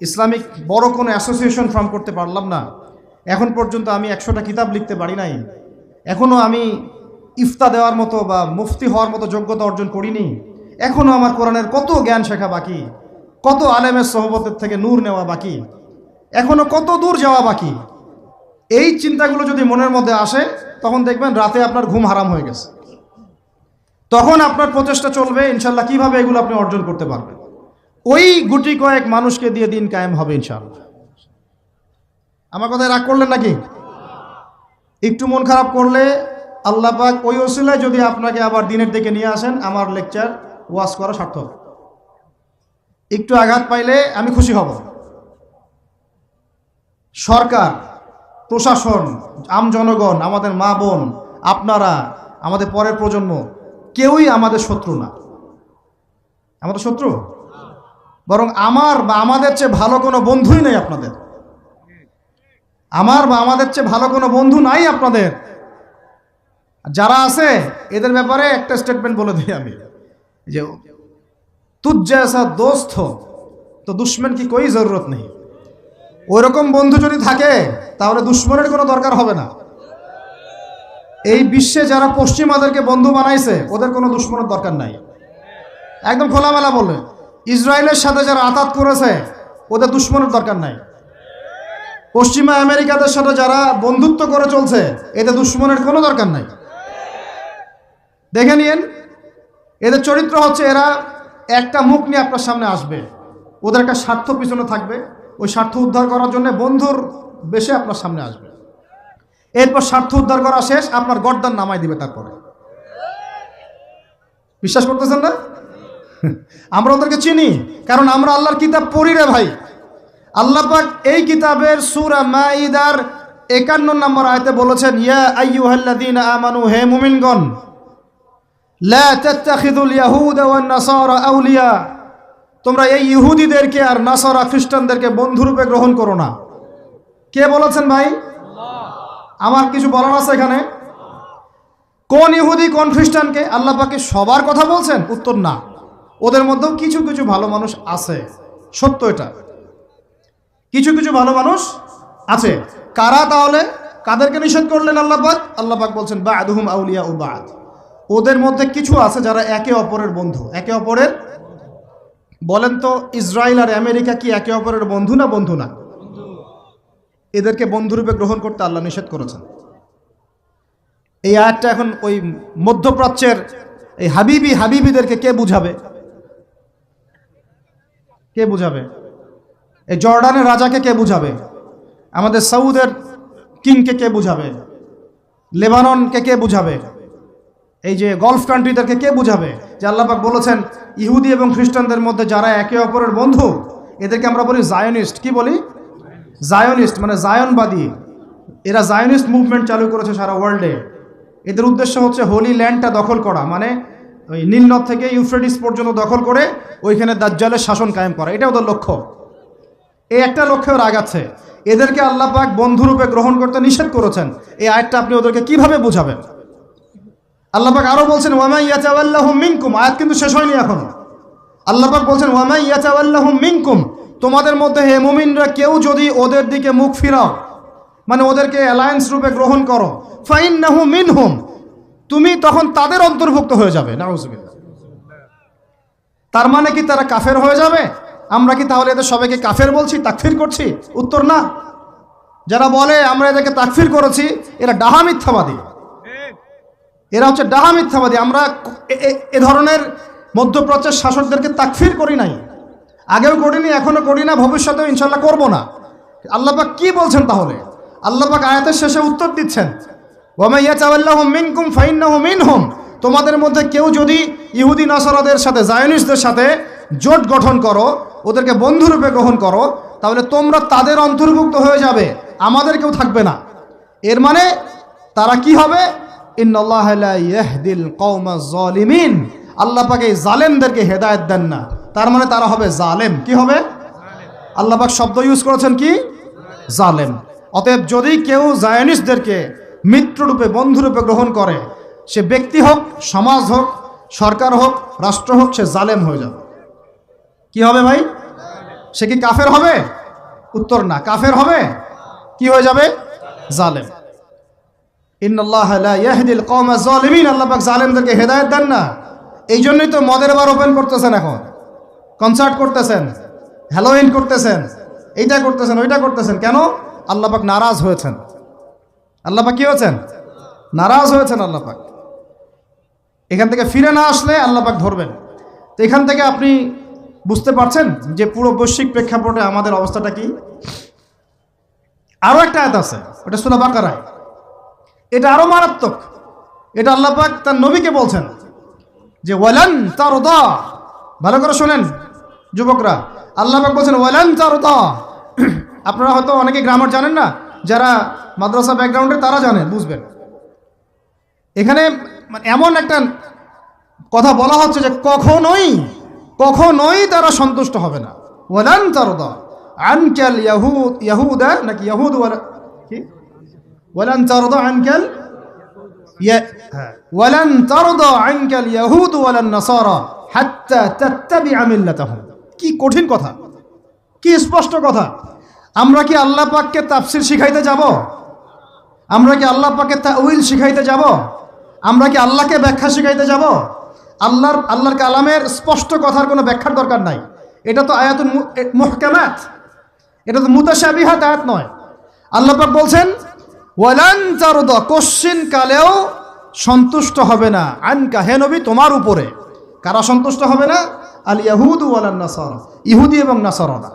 ইসলামিক বড় কোনো অ্যাসোসিয়েশন ফর্ম করতে পারলাম না, এখন পর্যন্ত আমি 100টা কিতাব লিখতে পারি নাই, এখনো আমি ইফতা দেওয়ার মতো বা মুফতি হওয়ার মতো যোগ্যতা অর্জন করিনি, এখনো আমার কোরআনের কত জ্ঞান শেখা বাকি, কত আলেমের সোহবতের থেকে নূর নেওয়া বাকি, এখনো কত দূর যাওয়া বাকি। এই চিন্তাগুলো যদি মনের মধ্যে আসে, তখন দেখবেন রাতে আপনার ঘুম হারাম হয়ে গেছে। তখন আপনার প্রচেষ্টা চলবে ইনশাল্লাহ কিভাবে এগুলো আপনি অর্জন করতে পারবেন। ওই গুটি কয়েক মানুষকে দিয়ে দিন কায়েম হবে ইনশাল্লাহ। আমার কথায় রাগ করলেন নাকি? একটু মন খারাপ করলে আল্লাহ পাক ওই ওসিলায় যদি আপনাকে আবার দিনের দিকে নিয়ে আসেন, আমার লেকচার ওয়াজ করা সার্থক। একটু আঘাত পাইলে আমি খুশি হব। সরকার, প্রশাসন, আম জনগণ, আমাদের মা বোন, আপনারা, আমাদের পরের প্রজন্ম, কেউই আমাদের শত্রু না। আমাদের শত্রু? বরং আমার বা আমাদের চেয়ে ভালো কোনো বন্ধুই নেই আপনাদের। আমার বা আমাদের চেয়ে ভালো কোনো বন্ধু নাই আপনাদের। যারা আছে এদের ব্যাপারে একটা স্টেটমেন্ট বলে দিই আমি, যে তুঝ জৈসা দোস্ত তো দুশ্মন কি কোই জরুরত নেই। ওইরকম বন্ধু যদি থাকে তাহলে দুশ্মনের কোনো দরকার হবে না। এই বিশ্বে যারা পশ্চিমাদেরকে বন্ধু বানাইছে ওদের কোনো দুশ্মনের দরকার নাই। একদম খোলামেলা বলে, ইসরায়েলের সাথে যারা আতাত করেছে ওদের দুশ্মনের দরকার নাই। পশ্চিমা আমেরিকাদের সাথে যারা বন্ধুত্ব করে চলছে এদের দুশ্মনের কোনো দরকার নাই। দেখে নিয়েন, এদের চরিত্র হচ্ছে এরা একটা মুখ নিয়ে আপনার সামনে আসবে, ওদের একটা স্বার্থ পিছনে থাকবে, ওই স্বার্থ উদ্ধার করার জন্য বন্ধুর বেশে আপনার সামনে আসবে। এরপর স্বার্থ উদ্ধার করা শেষ, আপনার গর্দান নামাই দিবে। তারপরে বিশ্বাস করতেছেন না? আমরা ওদেরকে চিনি, কারণ আমরা আল্লাহর কিতাব পড়ি রে ভাই। আল্লাহ পাক এই কিতাবের সূরা মাইদার 51 নম্বর আয়াতে বলেছেন, ইয়া আইয়ুহাল্লাযীনা আমানু, হে মুমিনগণ, লা তাত্তাখিযুল ইয়াহুদা ওয়ান নাসারা আউলিয়া, তোমরা এই ইহুদিদেরকে আর নাসারা খ্রিস্টানদেরকে বন্ধুরূপে গ্রহণ করো না। কে বলেছেন ভাই? আমার কিছু বলার আছে এখানে? কোন ইহুদি কোন খ্রিস্টানকে? আল্লাহ পাক কি সবার কথা বলছেন? উত্তর না, ওদের মধ্যেও কিছু কিছু ভালো মানুষ আছে, সত্য এটা। কিছু কিছু ভালো মানুষ আছে। কারা তাহলে? কাদেরকে নিষেধ করলেন আল্লাহ পাক? আল্লাহ পাক বলছেন বা'দুহুম আউলিয়া ও বা'দ, ওদের মধ্যে কিছু আছে যারা একে অপরের বন্ধু। একে অপরের, বলেন তো ইসরায়েল আর আমেরিকা কি একে অপরের বন্ধু না বন্ধু না? এদেরকে বন্ধুরূপে গ্রহণ করতে আল্লাহ নিষেধ করেছেন। এই আয়াতটা এখন ওই মধ্যপ্রাচ্যের এই হাবিবিদেরকে কে বুঝাবে? কে বুঝাবে? এই জর্ডানের রাজাকে কে বুঝাবে? আমাদের সৌদের কিংকে কে বুঝাবে? লেবাননকে কে বুঝাবে? এই যে গলফ কান্ট্রিদেরকে কে বুঝাবে যে আল্লাহ পাক বলেছেন ইহুদি এবং খ্রিস্টানদের মধ্যে যারা একে অপরের বন্ধু, এদেরকে আমরা বলি জায়নিস্ট। কি বলি? জায়নিস্ট, মানে জায়নবাদী। এরা জায়নিস্ট মুভমেন্ট চালু করেছে সারা ওয়ার্ল্ডে। এদের উদ্দেশ্য হচ্ছে হোলি ল্যান্ডটা দখল করা, মানে ওই নীলনদ থেকে ইউফ্রেটিস পর্যন্ত দখল করে ওইখানে দাজ্জালের শাসন কায়েম করা, এটা ওদের লক্ষ্য। এই একটা লক্ষ্যে ওরা আগাচ্ছে। এদেরকে আল্লাহ পাক বন্ধুরূপে গ্রহণ করতে নিষেধ করেছেন। এই আয়াতটা আপনি ওদেরকে কিভাবে বুঝাবেন? আল্লাহ পাক আরো বলছেন ওয়ামাই ইয়াতাওয়াল্লাহুম মিনকুম, আয়াত কিন্তু শেষ হয়নি এখনো। আল্লাহ পাক বলছেন ওয়ামাই ইয়াতাওয়াল্লাহুম মিনকুম, তোমাদের মধ্যে হে মুমিনরা কেউ যদি ওদের দিকে মুখ ফিরাও, মানে ওদেরকে অ্যালায়েন্স রূপে গ্রহণ করো, ফাইন্নাহু মিনহুম, তুমি তখন তাদের অন্তর্ভুক্ত হয়ে যাবে। নাউযুবিল্লাহ। তার মানে কি তারা কাফের হয়ে যাবে? আমরা কি তাহলে এদের সবাইকে কাফের বলছি, তাকফির করছি? উত্তর না। যারা বলে আমরা এদেরকে তাকফির করেছি, এরা ডাহা মিথ্যাবাদী। এরা হচ্ছে ডাহা মিথ্যাবাদী। আমরা এ ধরনের মধ্যপ্রাচ্যের শাসকদেরকে তাকফির করি নাই, আগেও করিনি, এখনো করি না, ভবিষ্যতেও ইনশাল্লাহ করব না। আল্লাহ পাক কি বলছেন তাহলে? আল্লাহ পাক আয়াতের শেষে উত্তর দিচ্ছেন ওয়ামাই ইয়াতাওয়াল্লাহুম মিনকুম ফাইন্নাহু মিনহুম, তোমাদের মধ্যে কেউ যদি ইহুদি নাসারাদের সাথে, জায়নিস্টদের সাথে জোট গঠন করো, ওদেরকে বন্ধুরূপে গ্রহণ করো, তাহলে তোমরা তাদের অন্তর্ভুক্ত হয়ে যাবে, আমাদের কেউ থাকবে না। এর মানে তারা কি হবে? ইন্নাল্লাহা লা ইয়াহদিল কওমাজ জালিমিন, আল্লাহ পাক এই জালেমদেরকে হেদায়েত দেন না। তার মানে তারা হবে জালেম। কি হবে? আল্লাহ পাক শব্দ ইউজ করেছেন কি? জালেম। অতএব যদি কেউ জায়নিস্টদেরকে মিত্ররূপে, বন্ধুরূপে গ্রহণ করে, সে ব্যক্তি হোক, সমাজ হোক, সরকার হোক, রাষ্ট্র হোক, সে জালেম হয়ে যাবে। কি হবে ভাই? সে কি কাফের হবে? উত্তর না। কাফের হবে, কি হয়ে যাবে? জালেম। ইন্নাল্লাহা লা ইয়াহদিল কওমাজ জালিমিন, আল্লাহ পাক জালেমদেরকে হেদায়েত দেন না। এই জন্যই তো মদের বার ওপেন করতেছেন, এখন কনসার্ট করতেছেন, হ্যালোইন করতেছেন, এইটা করতেছেন, ওইটা করতেছেন। কেন? আল্লাহ পাক নারাজ হয়েছেন। আল্লাহ পাক কি হয়েছেন? নারাজ হয়েছেন আল্লাহ পাক। এখান থেকে ফিরে না আসলে আল্লাহ পাক ধরবেন। তো এখান থেকে আপনি বুঝতে পারছেন যে পুরো বৈশ্বিক প্রেক্ষাপটে আমাদের অবস্থাটা কি। আরো একটা আয়াত আছে, ওটা সূরা বাকারায়, এটা আরো মারাত্মক। এটা আল্লাহ পাক তার নবীকে বলছেন যে ওয়ালান তারদা, ভালো করে শোনেন যুবকরা, আল্লাহ পাক বলছেন ওয়ালান তারদা। আপনারা হয়তো অনেকে গ্রামার জানেন না, যারা মাদ্রাসা ব্যাকগ্রাউন্ডে তারা জানেন, বুঝবেন। এখানে এমন একটা কথা বলা হচ্ছে যে কখনোই কখনোই তারা সন্তুষ্ট হবে না। ওয়ালান তারদা আনকাল ইয়াহুদা, নাকি ইয়াহুদ, কি ওয়ালান তারদা আনকাল, ওয়ালান তারদা আনকাল ইয়াহুদ ওয়ালান নাসারা হাত্তা তাত্তাবিআ মিল্লাতাহুম। কি কঠিন কথা, কি স্পষ্ট কথা। আমরা কি আল্লাহ পাককে তাফসির শিখাইতে যাব? আমরা কি আল্লাহ পাককে তাউইল শিখাইতে যাব? আমরা কি আল্লাহকে ব্যাখ্যা শিখাইতে যাব? আল্লাহর কালামের স্পষ্ট কথার কোনো ব্যাখ্যার দরকার নাই। এটা তো আয়াতুল মুহকামাত, এটা তো মুতাশাবিহাত আয়াত নয়। আল্লাহ পাক বলছেন ওয়ালান তারদা, কোশ্চিন কালেও সন্তুষ্ট হবে না, আনকা, হে নবী, তোমার উপরে। কারা সন্তুষ্ট হবে না? আল ইয়াহুদু ওয়ালান নাসারা, ইহুদি এবং নাসারারা।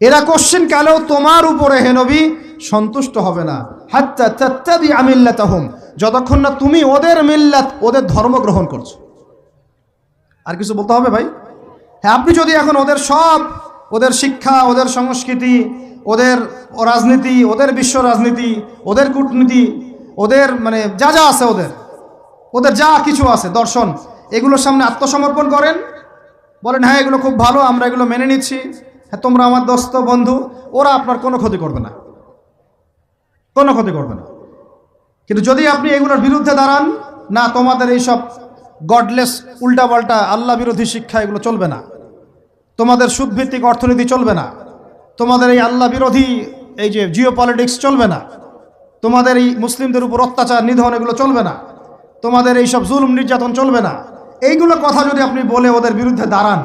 এরা কোশ্চিন কালেও তোমার উপরে হে নবী সন্তুষ্ট হবে না। হাত্তা তাত্তাবিআ মিল্লাতাহুম, যতক্ষণ না তুমি ওদের মিল্লাত, ওদের ধর্ম গ্রহণ করছো। আর কিছু বলতে হবে ভাই? হ্যাঁ, আপনি যদি এখন ওদের সব, ওদের শিক্ষা, ওদের সংস্কৃতি, ওদের রাজনীতি, ওদের বিশ্ব রাজনীতি, ওদের কূটনীতি, ওদের মানে যা যা আছে, ওদের যা কিছু আছে দর্শন, এগুলোর সামনে আত্মসমর্পণ করেন, বলেন হ্যাঁ এগুলো খুব ভালো, আমরা এগুলো মেনে নিচ্ছি, হ্যাঁ তোমরা আমার দোস্ত বন্ধু, ওরা আপনার কোনো ক্ষতি করবে না, কোনো ক্ষতি করবে না। কিন্তু যদি আপনি এগুলোর বিরুদ্ধে দাঁড়ান, না তোমাদের এইসব গডলেস উল্টাপাল্টা আল্লাহ বিরোধী শিক্ষা এগুলো চলবে না, তোমাদের সুদভিত্তিক অর্থনীতি চলবে না, তোমাদের এই আল্লাহ বিরোধী এই যে জিও পলিটিক্স চলবে না, তোমাদের এই মুসলিমদের উপর অত্যাচার নিধন এগুলো চলবে না, তোমাদের এইসব জুলুম নির্যাতন চলবে না, এইগুলো কথা যদি আপনি বলে ওদের বিরুদ্ধে দাঁড়ান,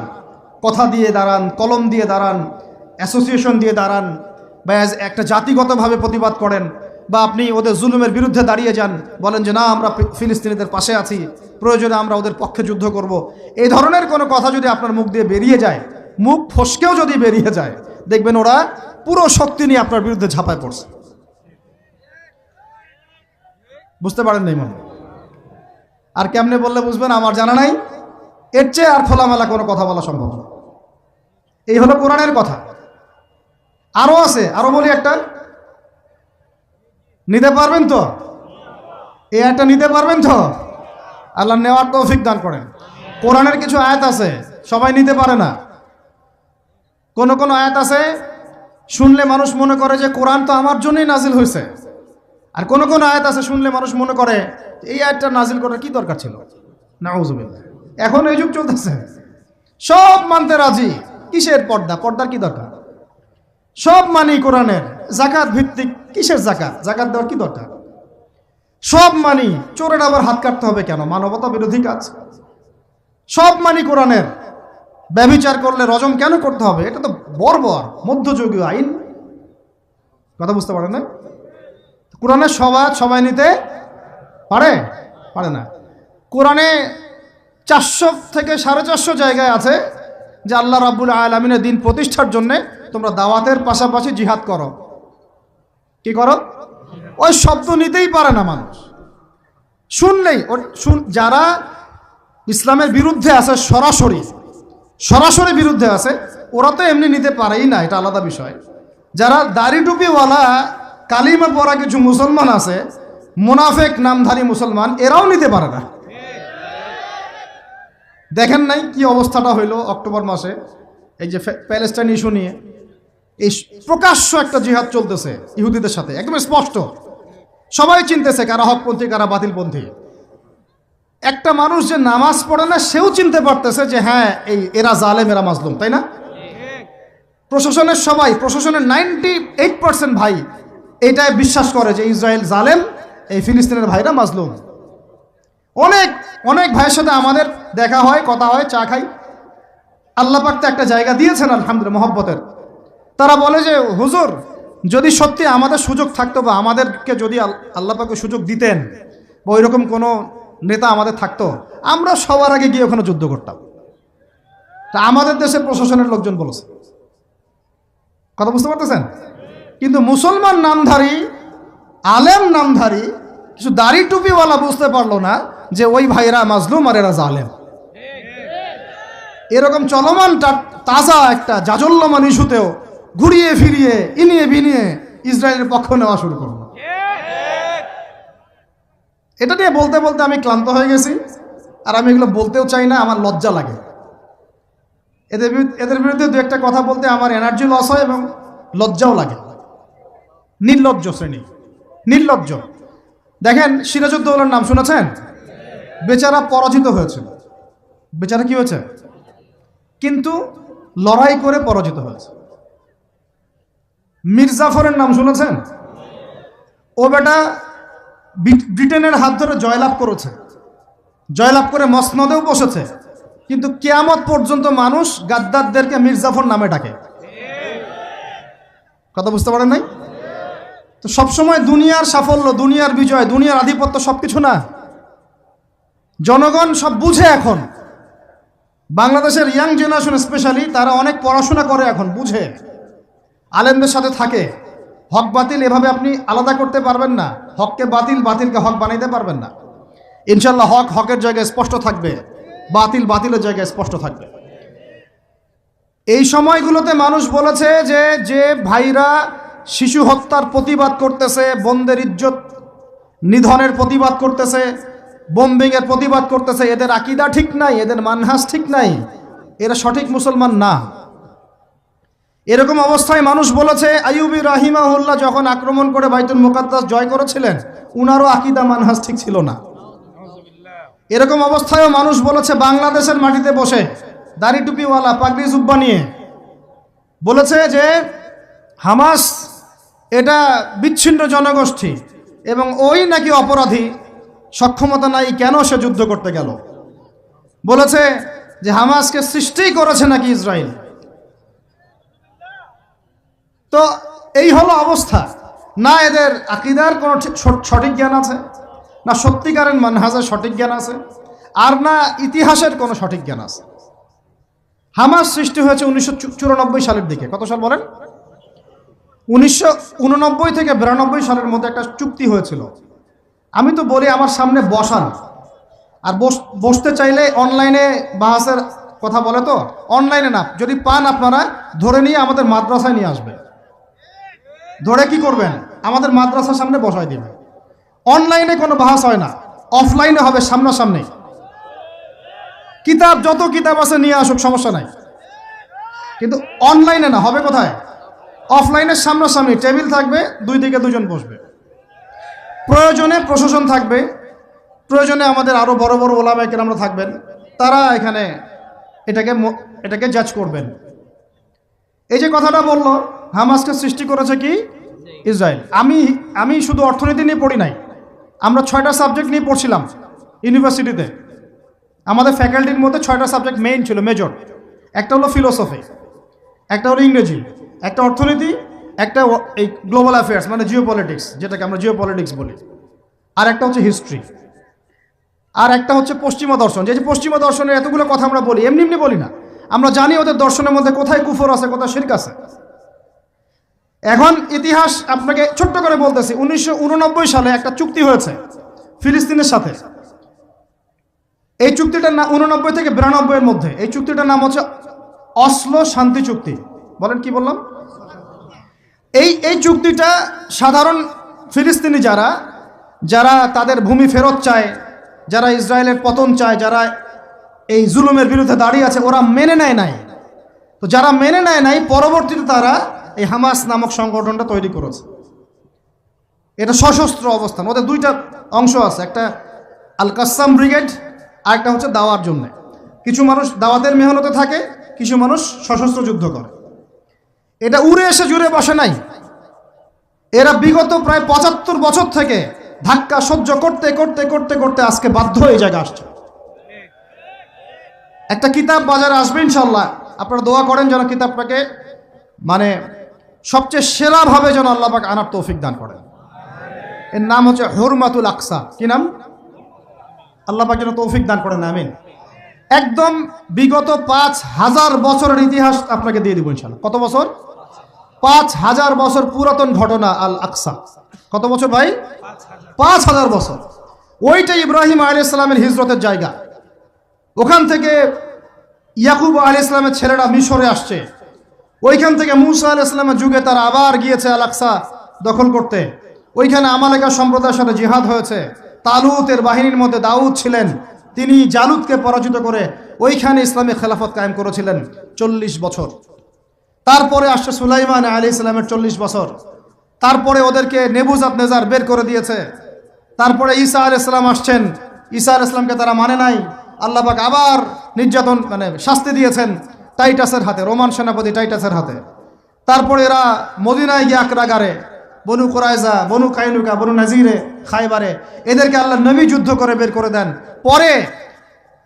কথা দিয়ে দাঁড়ান, কলম দিয়ে দাঁড়ান, অ্যাসোসিয়েশন দিয়ে দাঁড়ান, বা একটা জাতিগতভাবে প্রতিবাদ করেন, বা আপনি ওদের জুলুমের বিরুদ্ধে দাঁড়িয়ে যান, বলেন যে না আমরা ফিলিস্তিনিদের পাশে আছি, প্রয়োজনে আমরা ওদের পক্ষে যুদ্ধ করব, এই ধরনের কোনো কথা যদি আপনার মুখ দিয়ে বেরিয়ে যায়, মুখ ফসকেও যদি বেরিয়ে যায়, দেখবেন ওরা পুরো শক্তি নিয়ে আপনার বিরুদ্ধে ঝাঁপায় পড়ছে। বুঝতে পারেন নাই মনে? আর কেমনে বললে বুঝবেন আমার জানা নাই, এর চেয়ে আর খোলামেলা কোনো কথা বলা সম্ভব না। এই হলো কোরআনের কথা। আরো আছে, আরো বলি একটা, নিতে পারবেন তো? এই একটা নিতে পারবেন তো? আল্লাহ নেওয়ার তৌফিক দান করেন। কোরআনের কিছু আয়াত আছে সবাই নিতে পারে না। কোন আয়াত আছে শুনলে মানুষ মনে করে যে কোরআন তো আমার জন্যই নাজিল হয়েছে, আর কোন আয়াত আছে শুনলে মানুষ মনে করে এই আয়াতটা নাজিল করার কি দরকার ছিল। নাউজুবিল্লাহ। এখন এই যুগ চলতেছে, সব মানতে রাজি, কিসের পর্দা, পর্দার কি দরকার, সব মানি কোরআনের। জাকাত ভিত্তিক, কিসের জাকাত, জাকাত দেওয়ার কি দরকার, সব মানি। চোরের আবার হাত কাটতে হবে কেন, মানবতা বিরোধী কাজ। সব মানি কোরআনের। ব্যভিচার করলে রজম কেন করতে হবে, এটা তো বর্বর মধ্যযুগীয় আইন। কথা বুঝতে পারে না? কোরআনের সবাই নিতে পারে না। কোরআনে 400 থেকে 450 জায়গায় আছে যে আল্লাহ রাব্বুল আলামিনের দিন প্রতিষ্ঠার জন্য তোমরা দাওয়াতের পাশাপাশি জিহাদ করো। কি করো? ওই শব্দ নিতেই পারে না মানুষ, শুনলেই যারা ইসলামের বিরুদ্ধে আছে, সরাসরি বিরুদ্ধে আছে, ওরা তো এমনি নিতে পারেই না, এটা আলাদা বিষয়। যারা দাড়ি টুপিওয়ালা কালিমা পড়া কিছু মুসলমান আছে, মুনাফেক নামধারী মুসলমান, এরাও নিতে পারে না। দেখেন নাই কি অবস্থাটা হইল অক্টোবর মাসে, এই যে প্যালেস্টাইন ইস্যু নিয়ে এই প্রকাশ্য একটা জিহাদ চলতেছে ইহুদিদের সাথে, একদম স্পষ্ট, সবাই চিনতেছে কারা হকপন্থী কারা বাতিলপন্থী। একটা মানুষ যে নামাজ পড়ে না সেও চিনতে পারতেছে যে হ্যাঁ এরা জালেম, এরা মাজলুম, তাই না? প্রশাসনের 98% ভাই এইটাই বিশ্বাস করে যে ইসরায়েল জালেম, এই ফিলিস্তিনের ভাইরা মাজলুম। অনেক ভাইয়ের সাথে আমাদের দেখা হয়, কথা হয়, চা খাই। আল্লাহ পাক তো একটা জায়গা দিয়েছেন আলহামদুলিল্লাহ মহব্বতের। তারা বলে যে হুজুর, যদি সত্যি আমাদের সুযোগ থাকতো, বা আমাদেরকে যদি আল্লাহ পাক সুযোগ দিতেন, বা ওইরকম কোনো নেতা আমাদের থাকতো, আমরা সবার আগে গিয়ে ওখানে যুদ্ধ করতাম। তা আমাদের দেশের প্রশাসনের লোকজন বলেছে। কথা বুঝতে পারতেছেন? কিন্তু মুসলমান নামধারী, আলেম নামধারী কিছু দাড়ি টুপিওয়ালা বুঝতে পারলো না যে ওই ভাইরা মাজলুম আর এরা জালেম। এরকম চলমান তাজা একটা জাজল্যমান ইস্যুতেও ঘুরিয়ে ফিরিয়ে ইনিয়ে বিনিয়ে ইসরায়েলের পক্ষ নেওয়া শুরু করলো। এটা নিয়ে বলতে বলতে আমি ক্লান্ত হয়ে গেছি, আর আমি এগুলো বলতেও চাই না, আমার লজ্জা লাগে। এদের বিরুদ্ধে দু একটা কথা বলতে আমার এনার্জি লস হয় এবং লজ্জাও লাগে। নির্লজ্জ শ্রেণী, নির্লজ্জ। দেখেন সিরাজউদ্দৌলার নাম শুনেছেন? বেচারা পরাজিত হয়েছিল। বেচারা কি হয়েছে? কিন্তু লড়াই করে পরাজিত হয়েছে। মীর জাফরের নাম শুনেছেন? ও বেটা ব্রিটেনের হাত ধরে জয়লাভ করেছে, জয়লাভ করে মসনদেও বসেছে, কিন্তু কিয়ামত পর্যন্ত মানুষ গাদ্দারদেরকে মীর জাফর নামে ডাকে। কথা বুঝতে পারেন নাই? তো সবসময় দুনিয়ার সাফল্য, দুনিয়ার বিজয়, দুনিয়ার আধিপত্য সবকিছু না। জনগণ সব বুঝে এখন। বাংলাদেশের ইয়াং জেনারেশন স্পেশালি, তারা অনেক পড়াশোনা করে এখন, বুঝে, আলেমদের সাথে থাকে, হক বাতিল এভাবে আপনি আলাদা করতে পারবেন না। হককে বাতিল, বাতিলকে হক বানাইতে পারবেন না। ইনশাল্লাহ হক হকের জায়গায় স্পষ্ট থাকবে, বাতিল বাতিলের জায়গায় স্পষ্ট থাকবে। এই সময়গুলোতে মানুষ বলেছে যে যে ভাইরা শিশু হত্যার প্রতিবাদ করতেছে, বোনদের ইজ্জত নিধনের প্রতিবাদ করতেছে, বোম্বিংয়ের প্রতিবাদ করতেছে, এদের আকীদা ঠিক নাই, এদের মানহাজ ঠিক নাই, এরা সঠিক মুসলমান না। এরকম অবস্থায় মানুষ বলেছে আইয়ুবী রাহিমাহুল্লাহ যখন আক্রমণ করে বাইতুল মুকাদ্দাস জয় করেছিলেন, উনারও আকীদা মানহাজ ঠিক ছিল না। এরকম অবস্থায়ও মানুষ বলেছে বাংলাদেশের মাটিতে বসে দাড়ি টুপিওয়ালা পাগড়ি জুব্বা নিয়ে বলেছে যে হামাস এটা বিচ্ছিন্ন জনগোষ্ঠী এবং ওই নাকি অপরাধী, সক্ষমতা নাই, কেন সে যুদ্ধ করতে গেল। বলেছে যে হামাসকে সৃষ্টি করেছে নাকি ইসরায়েল। তো এই হলো অবস্থা। না এদের আকীদার কোনো সঠিক জ্ঞান আছে, না সত্যিকারের মানহাজের সঠিক জ্ঞান আছে, আর না ইতিহাসের কোনো সঠিক জ্ঞান আছে। হামাস সৃষ্টি হয়েছে 1994 সালের দিকে। কত সাল বলেন? 1989 থেকে 92 সালের মধ্যে একটা চুক্তি হয়েছিল। আমি তো বলি আমার সামনে বসান, আর বসতে চাইলে অনলাইনে বাহাসের কথা বলে, তো অনলাইনে না, যদি পান আপনারা ধরে নিয়ে আমাদের মাদ্রাসায় নিয়ে আসবে। ধরে কি করবেন? আমাদের মাদ্রাসার সামনে বসায় দিবেন। অনলাইনে কোনো বাহাস হয় না, অফলাইনে হবে সামনাসামনি। কিতাব যত কিতাব আছে নিয়ে আসুক, সমস্যা নাই, কিন্তু অনলাইনে না, হবে কোথায়? অফলাইনের সামনাসামনি টেবিল থাকবে, দুই দিকে দুজন বসবে। প্রয়োজনে প্রশাসন থাকবে, প্রয়োজনে আমাদের আরো বড় বড় ওলামায়ে কেরামরা থাকবেন, তারা এখানে এটাকে জাজ করবেন। এই যে কথাটা বললো হামাসকে সৃষ্টি করেছে কি ইসরায়েল। আমি শুধু অর্থনীতি নিয়ে পড়ি নাই, আমরা 6টা সাবজেক্ট নিয়ে পড়ছিলাম ইউনিভার্সিটিতে। আমাদের ফ্যাকাল্টির মধ্যে 6টা সাবজেক্ট মেইন ছিল, মেজর। একটা হলো ফিলোসফি, একটা হলো ইংরেজি, একটা অর্থনীতি, একটা এই গ্লোবাল অ্যাফেয়ার্স মানে জিও পলিটিক্স, যেটাকে আমরা জিও পলিটিক্স বলি, আর একটা হচ্ছে হিস্ট্রি, আর একটা হচ্ছে পশ্চিমা দর্শন। যে পশ্চিমা দর্শনের এতগুলো কথা আমরা বলি, এমনি এমনি বলি না, আমরা জানি ওদের দর্শনের মধ্যে কোথায় কুফর আছে, কোথায় শিরক আছে। এখন ইতিহাস আপনাকে ছোট্ট করে বলতেছি। 1989 সালে একটা চুক্তি হয়েছে ফিলিস্তিনের সাথে। এই চুক্তিটার নাম 89 থেকে 92 এর মধ্যে, এই চুক্তিটার নাম হচ্ছে অসলো শান্তি চুক্তি। বলেন কি বললাম? এই চুক্তিটা সাধারণ ফিলিস্তিনি যারা তাদের ভূমি ফেরত চায়, যারা ইসরায়েলের পতন চায়, যারা এই জুলুমের বিরুদ্ধে দাঁড়িয়ে আছে, ওরা মেনে নেয় নাই। তো যারা মেনে নেয় নাই, পরবর্তীতে তারা এই হামাস নামক সংগঠনটা তৈরি করেছে। এটা সশস্ত্র অবস্থান। ওদের দুইটা অংশ আছে, একটা আল কাসাম ব্রিগেড, আর একটা হচ্ছে দাওয়ার জন্য। কিছু মানুষ দাওয়াতের মেহনতে থাকে, কিছু মানুষ সশস্ত্র যুদ্ধ করে। এটা উড়ে এসে জুড়ে বসে নাই। এরা বিগত প্রায় 75 বছর থেকে ধাক্কা সহ্য করতে করতে করতে করতে আজকে বাধ্য হয়ে জায়গা আসছে। একটা কিতাব বাজারে আসবে ইনশাল্লাহ, আপনারা দোয়া করেন যেন কিতাবটাকে মানে সবচেয়ে সেরাভাবে যেন আল্লাহ পাক আনার তৌফিক দান করেন। এর নাম হচ্ছে হুরমাতুল আকসা। কি নাম? আল্লাহ পাক যেন তৌফিক দান করেন, আমিন। একদম বিগত 5000 বছরের ইতিহাস আপনাকে দিয়ে দিব ইনশাল্লাহ। কত বছর? 5000 বছর পুরাতন ঘটনা আল আকসা। কত বছর ভাই? 5000 বছর। ওইটা ইব্রাহিম আলাইহিস সালামের হিজরতের জায়গা। ওখান থেকে ইয়াকুব আলাইহিস সালামের ছেলেরা মিশরে আসছে। ওইখান থেকে মুসা আলাইহিস সালামের যুগে তারা আবার গিয়েছে আল আকসা দখল করতে। ওইখানে আমালেকা সম্প্রদায়ের সাথে জিহাদ হয়েছে। তালুতের বাহিনীর মধ্যে দাউদ ছিলেন, তিনি জালুতকে পরাজিত করে ওইখানে ইসলামী খেলাফত কায়েম করেছিলেন 40 বছর। তারপরে আসছে সুলাইমান আলাইহিস সালামের 40 বছর। তারপরে ওদেরকে নেবুজাত নেজার বের করে দিয়েছে। তারপরে ঈসা আলাইহিস সালাম আসছেন, ঈসা আলাইহিস সালামকে তারা মানে নাই। আল্লাহ পাক আবার নির্যাতন মানে শাস্তি দিয়েছেন টাইটাসের হাতে, রোমান সেনাপতি টাইটাসের হাতে। তারপরে এরা মদিনায় গিয়ে আকরাগারে, বনু কুরাইজা, বনু কাইনুকা, বনু নাজিরে, খায়বারে, এদেরকে আল্লাহ নবী যুদ্ধ করে বের করে দেন। পরে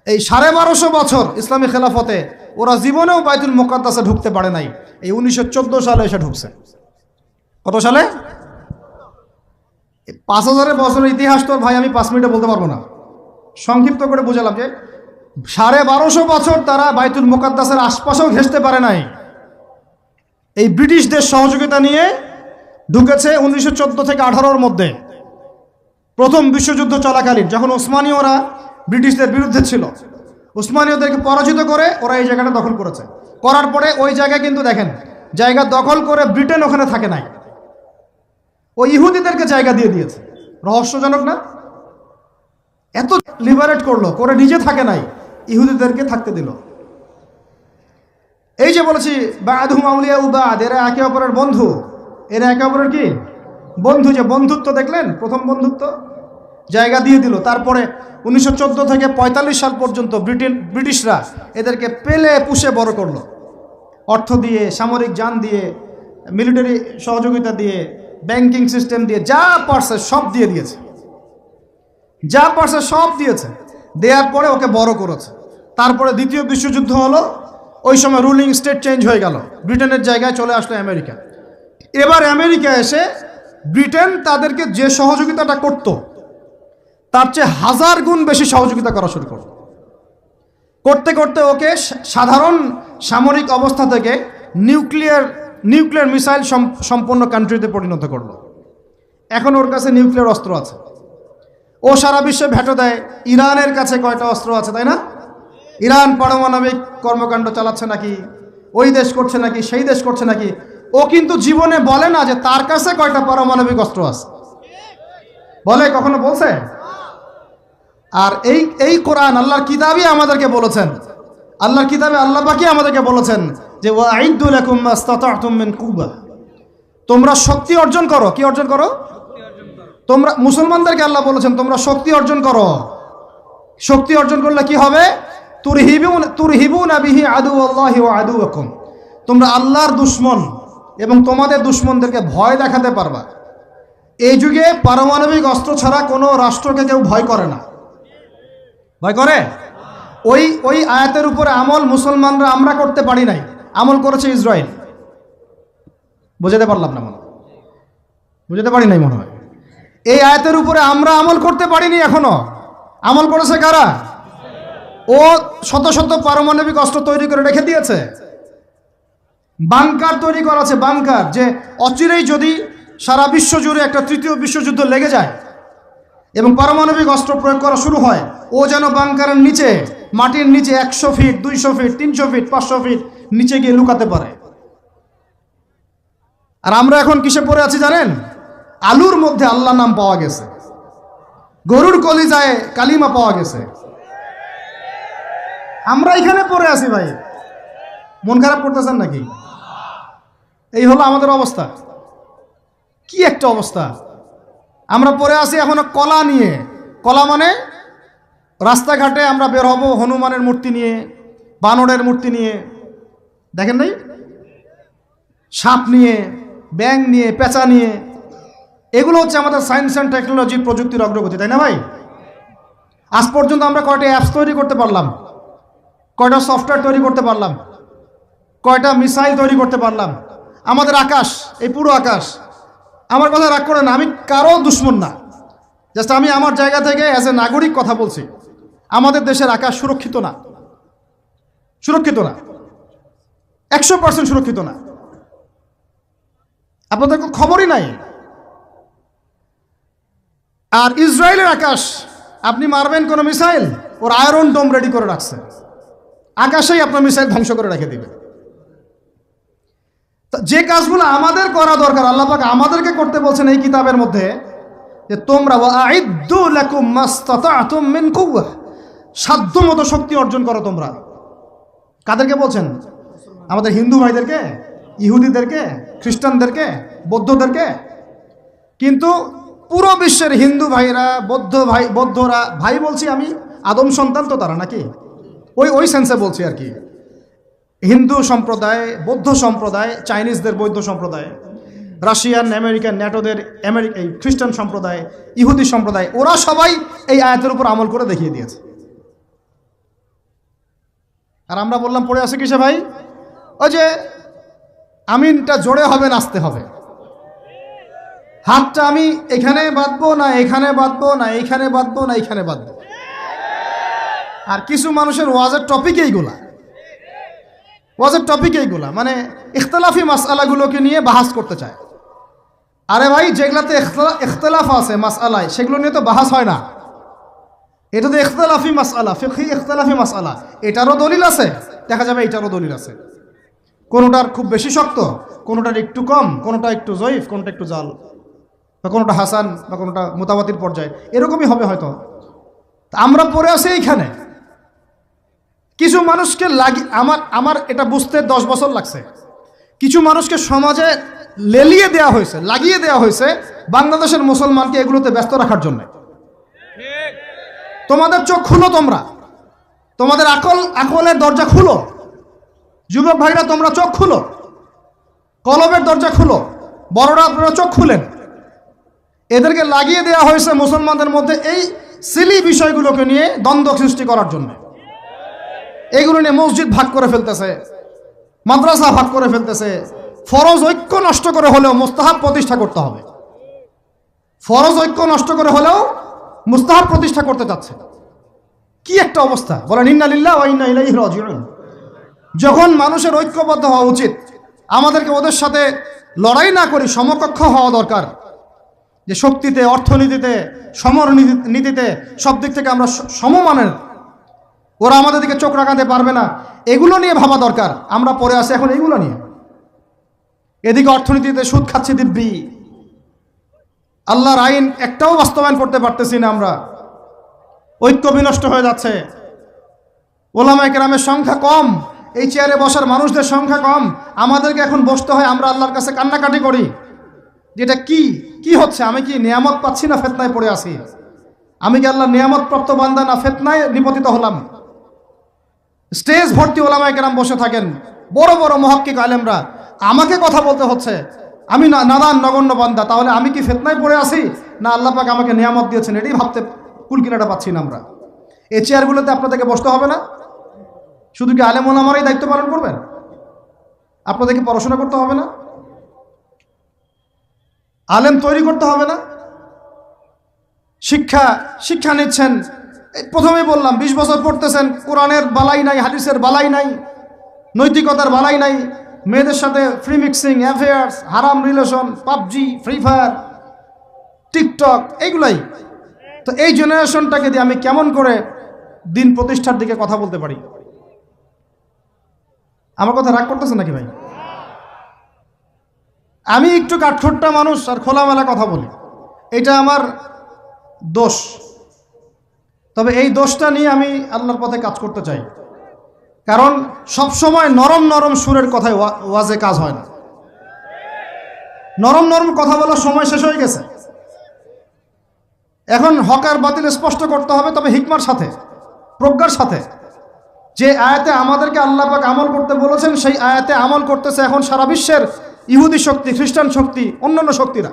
এই 1250 বছর ইসলামী খেলাফতে ওরা জীবনেও বাইতুল মুকাদ্দাসে ঢুকতে পারে নাই। এই 1914 সালে এসে ঢুকছে। কত সালে? 5000 বছরের ইতিহাস তো ভাই আমি 5 মিনিটে বলতে পারবো না। সংক্ষিপ্ত করে বুঝালাম যে 1250 বছর তারা বাইতুল মুকাদ্দাসের আশপাশেও ঘেঁষতে পারে নাই। এই ব্রিটিশদের সহযোগিতা নিয়ে ঢুকেছে 1914 থেকে 18-র মধ্যে, প্রথম বিশ্বযুদ্ধ চলাকালীন, যখন ওসমানীয়রা ব্রিটিশদের বিরুদ্ধে ছিল। উসমানীয়দেরকে পরাজিত করে ওরা এই জায়গাটা দখল করেছে। করার পরে ওই জায়গায় কিন্তু দেখেন, জায়গা দখল করে ব্রিটেন ওখানে থাকে নাই, ওই ইহুদিদেরকে জায়গা দিয়ে দিয়েছে। রহস্যজনক না? এত লিবারেট করলো, করে নিজে থাকে নাই, ইহুদিদেরকে থাকতে দিল। এই যে বলেছি বা'দুহুম আউলিয়া বা'দ, এরা একে অপরের বন্ধু, এরা একে অপরের কি বন্ধু। যে বন্ধুত্ব দেখলেন, প্রথম বন্ধুত্ব, জায়গা দিয়ে দিল। তারপরে 1914 থেকে 45 সাল পর্যন্ত ব্রিটিশরা এদেরকে পেলে পুষে বড় করলো, অর্থ দিয়ে, সামরিক যান দিয়ে, মিলিটারি সহযোগিতা দিয়ে, ব্যাংকিং সিস্টেম দিয়ে, যা পারছে সব দিয়ে দিয়েছে, যা পারছে সব দিয়েছে। দেওয়ার পরে ওকে বড় করেছে। তারপরে দ্বিতীয় বিশ্বযুদ্ধ হলো, ওই সময় রুলিং স্টেট চেঞ্জ হয়ে গেল, ব্রিটেনের জায়গায় চলে আসলো আমেরিকা। এবার আমেরিকা এসে ব্রিটেন তাদেরকে যে সহযোগিতাটা করত তার চেয়ে 1000 গুণ বেশি সহযোগিতা করা শুরু করল। করতে করতে ওকে সাধারণ সামরিক অবস্থা থেকে নিউক্লিয়ার মিসাইল সম্পন্ন কান্ট্রিতে পরিণত করলো। এখন ওর কাছে নিউক্লিয়ার অস্ত্র আছে, ও সারা বিশ্বে ভেটো দেয়। ইরানের কাছে কয়টা অস্ত্র আছে, তাই না? ইরান পারমাণবিক কর্মকাণ্ড চালাচ্ছে নাকি, ওই দেশ করছে নাকি, সেই দেশ করছে নাকি, ও কিন্তু জীবনে বলে না যে তার কাছে কয়টা পারমাণবিক অস্ত্র আছে, বলে? কখনো বলছে? আর এই কোরআন আল্লাহর কিতাবই আমাদেরকে বলেছেন, আল্লাহর কিতাবে আল্লাহ পাকই আমাদেরকে বলেছেন যে ওয়াইদু লাকুম মাস্তাতা'তুম মিন কুওয়া, তোমরা শক্তি অর্জন করো। কি অর্জন করো? তোমরা, মুসলমানদেরকে আল্লাহ বলেছেন তোমরা শক্তি অর্জন করো। শক্তি অর্জন করলে কি হবে? তুরহিবুনা বিহি আদুওয়াল্লাহি ওয়া আদুওয়াকুম, তোমরা আল্লাহর দুশমন এবং তোমাদের দুশমনদেরকে ভয় দেখাতে পারবা। এই যুগে পারমাণবিক অস্ত্র ছাড়া কোনো রাষ্ট্রকে কেউ ভয় করে না। ভয় করে? ওই আয়াতের উপরে আমল মুসলমানরা আমরা করতে পারি নাই, আমল করেছে ইসরায়েল। বুঝাতে পারলাম না, বুঝাতে পারি নাই মনে হয়। এই আয়াতের উপরে আমরা আমল করতে পারিনি এখনো, আমল করেছে কারা? ও শত শত পারমাণবিক অস্ত্র তৈরি করে রেখে দিয়েছে, বাংকার তৈরি করা আছে, বাংকার, যে অচিরেই যদি সারা বিশ্ব জুড়ে একটা তৃতীয় বিশ্বযুদ্ধ লেগে যায় এবং পারমাণবিক অস্ত্র প্রয়োগ করা শুরু হয়, ও যেন বাংকারের নিচে, মাটির নিচে 100 ফিট, 200 ফিট, 300 ফিট, 500 ফিট নিচে গিয়ে লুকাতে পারে। আর আমরা এখন কিসে পড়ে আছি জানেন? আলুর মধ্যে আল্লাহ নাম পাওয়া গেছে, গরুর কলিজায় কালিমা পাওয়া গেছে, আমরা এখানে পড়ে আছি। ভাই মন খারাপ করতেছেন নাকি? এই হলো আমাদের অবস্থা। কি একটা অবস্থা! আমরা পড়ে আছি এখনো কলা নিয়ে। কলা মানে রাস্তাঘাটে আমরা বের হব হনুমানের মূর্তি নিয়ে, বানরের মূর্তি নিয়ে, দেখেন নাই? সাপ নিয়ে, ব্যাঙ নিয়ে, পেঁচা নিয়ে। এগুলো হচ্ছে আমাদের সায়েন্স অ্যান্ড টেকনোলজি, প্রযুক্তির অগ্রগতি, তাই না ভাই? আজ পর্যন্ত আমরা কয়টা অ্যাপস তৈরি করতে পারলাম, কয়টা সফটওয়্যার তৈরি করতে পারলাম, কয়টা মিসাইল তৈরি করতে পারলাম। আমাদের আকাশ, এই পুরো আকাশ, আমার কথা রাগ করে না, আমি কারো দুশ্মন না, জাস্ট আমি আমার জায়গা থেকে অ্যাজ এ নাগরিক কথা বলছি। আমাদের দেশের আকাশ সুরক্ষিত না, সুরক্ষিত না, 100% সুরক্ষিত না। আপনাদের খবরই নাই। আর ইসরায়েলের আকাশ, আপনি মারবেন কোনো মিসাইল, ওর আয়রন ডোম রেডি করে রাখছে, আকাশেই আপনার মিসাইল ধ্বংস করে রেখে দিবে। যে কাজগুলো আমাদের করা দরকার, আল্লাহ পাক আমাদেরকে করতে বলছেন এই কিতাবের মধ্যে, যে তোমরা ওয়াইদু লাকুম মাস্তাতা'তুম মিন কুওয়া, সাধ্যমতো শক্তি অর্জন করো তোমরা। কাদেরকে বলছেন? আমাদের হিন্দু ভাইদেরকে, ইহুদিদেরকে, খ্রিস্টানদেরকে, বৌদ্ধদেরকে। কিন্তু পুরো বিশ্বের হিন্দু ভাইরা, বৌদ্ধরা, ভাই বলছি আমি, আদম সন্তান তো তারা নাকি, ওই সেন্সে বলছি আর কি। হিন্দু সম্প্রদায়, বৌদ্ধ সম্প্রদায়, চাইনিজদের বৌদ্ধ সম্প্রদায়, রাশিয়ান, আমেরিকান, ন্যাটোদের এই খ্রিস্টান সম্প্রদায়, ইহুদি সম্প্রদায়, ওরা সবাই এই আয়াতের উপর আমল করে দেখিয়ে দিয়েছে। আর আমরা বললাম পড়ে আছে কিসে ভাই? ওই যে আমিনটা জোরে হবে, নাচতে হবে। হাতটা আমি এখানে বাঁধবো না, এখানে বাঁধবো না, এইখানে বাঁধবো না, এইখানে বাঁধবো। আর কিছু মানুষের ওয়াজের টপিক এইগুলা, ওয়াজের টপিক এইগুলা, মানে ইখতিলাফি মাসআলাগুলোকে নিয়ে বাহাস করতে চায়। আরে ভাই, যেগুলাতে ইখতিলাফ আছে মাসআলায়, সেগুলো নিয়ে তো বাহাস হয় না। এটা তো ইখতিলাফি মাসআলা, ফিকহি ইখতিলাফি মাসআলা। এটারও দলিল আছে, দেখা যাবে এটারও দলিল আছে। কোনোটার খুব বেশি শক্ত, কোনোটার একটু কম, কোনোটা একটু জয়ীফ, কোনোটা একটু জাল, বা কোনোটা হাসান, বা কোনোটা মুতাওয়াতির পর্যায়ে, এরকমই হবে হয়তো। আমরা পড়ে আছি এইখানে। কিছু মানুষকে আমার এটা বুঝতে 10 বছর লাগছে। কিছু মানুষকে সমাজে লেলিয়ে দেওয়া হয়েছে, লাগিয়ে দেওয়া হয়েছে বাংলাদেশের মুসলমানকে এগুলোতে ব্যস্ত রাখার জন্য। তোমাদের চোখ খুলো, তোমাদের আকলের দরজা খুলো। যুবক ভাইরা, তোমরা চোখ খুলো, কলবের দরজা খুলো। বড়রা আপনারা চোখ খুলেন। এদেরকে লাগিয়ে দেওয়া হয়েছে মুসলমানদের মধ্যে এই সিলি বিষয়গুলোকে নিয়ে দ্বন্দ্ব সৃষ্টি করার জন্য। এগুলো নিয়ে মসজিদ ভাগ করে ফেলতেছে, মাদ্রাসা ভাগ করে ফেলতেছে। ফরজ ঐক্য নষ্ট করে হলেও মুস্তাহাব প্রতিষ্ঠা করতে হবে। ফরজ ঐক্য নষ্ট করে হলেও মুস্তাহাব প্রতিষ্ঠা করতে যাচ্ছে। কি একটা অবস্থা, বলেন ইন্না লিল্লাহি ওয়া ইন্না ইলাইহি রাজিউন। যখন মানুষের ঐক্যবদ্ধ হওয়া উচিত, আমাদেরকে ওদের সাথে লড়াই না করি, সমকক্ষ হওয়া দরকার। যে শক্তিতে, অর্থনীতিতে, সমর নীতিতে, সব দিক থেকে আমরা সমমানের, ওরা আমাদের দিকে চোখ রাখাতে পারবে না, এগুলো নিয়ে ভাবা দরকার। আমরা পড়ে আসি এখন এগুলো নিয়ে। এদিকে অর্থনীতিতে সুদ খাচ্ছি দিব্যি, আল্লাহর আইন একটাও বাস্তবায়ন করতে পারতেছি না আমরা। ঐক্য বিনষ্ট হয়ে যাচ্ছে। ওলামায়ে কেরামের সংখ্যা কম, এই চেয়ারে বসার মানুষদের সংখ্যা কম। আমাদেরকে এখন বসতে হয়, আমরা আল্লাহর কাছে কান্নাকাটি করি, যেটা কি হচ্ছে? আমি কি নিয়ামত পাচ্ছি না ফিতনায় পড়ে আছি? আমি কি আল্লাহর নিয়ামত প্রাপ্ত বান্দা না ফিতনায় নিপতিত হলাম? স্টেজ ভর্তি ওলামায়ে কেরাম বসে থাকেন, বড় বড় মুহাক্কিক আলেমরা। আমাকে কথা বলতে হচ্ছে, আমি নাদান নগণ্য বান্দা। তাহলে আমি কি ফিতনায় পড়ে আছি, না আল্লাহ পাক আমাকে নিয়ামত দিয়েছেন? এটাই ভাবতে কুলকিনাটা পাচ্ছি না আমরা। এই চেয়ারগুলোতে আপনাদেরকে বসতে হবে না? শুধু কি আলেম ওলামারাই দায়িত্ব পালন করবেন? আপনাদেরকে পড়াশোনা করতে হবে না? আলেম তৈরি করতে হবে না? শিক্ষা নিচ্ছেন, প্রথমেই বললাম 20 বছর পড়তেছেন, কোরআনের বালাই নাই, হাদিসের বালাই নাই, নৈতিকতার বালাই নাই, মেয়েদের সাথে ফ্রি মিক্সিং, অ্যাফেয়ার্স, হারাম relation, PUBG, free fire, TikTok, এইগুলাই। তো এই জেনারেশনটাকে দিয়ে আমি কেমন করে দিন প্রতিষ্ঠার দিকে কথা বলতে পারি? আমার কথা রাগ করতেছে নাকি ভাই? আমি একটু কাঠখোট্টা মানুষ আর খোলামেলা কথা বলি, এটা আমার দোষ। তবে এই দোষটা নিয়ে আমি আল্লাহর পথে কাজ করতে চাই। কারণ সব সময় নরম নরম সুরের কথায় ওয়াজে কাজ হয় না। নরম নরম কথা বলার সময় শেষ হয়ে গেছে। এখন হক আর বাতিল স্পষ্ট করতে হবে, তবে হিকমার সাথে, প্রজ্ঞার সাথে। যে আয়াতে আমাদেরকে আল্লাহ পাক আমল করতে বলেছেন, সেই আয়াতে আমল করতেছে এখন সারা বিশ্বের ইহুদি শক্তি, খ্রিস্টান শক্তি, অন্যান্য শক্তিরা।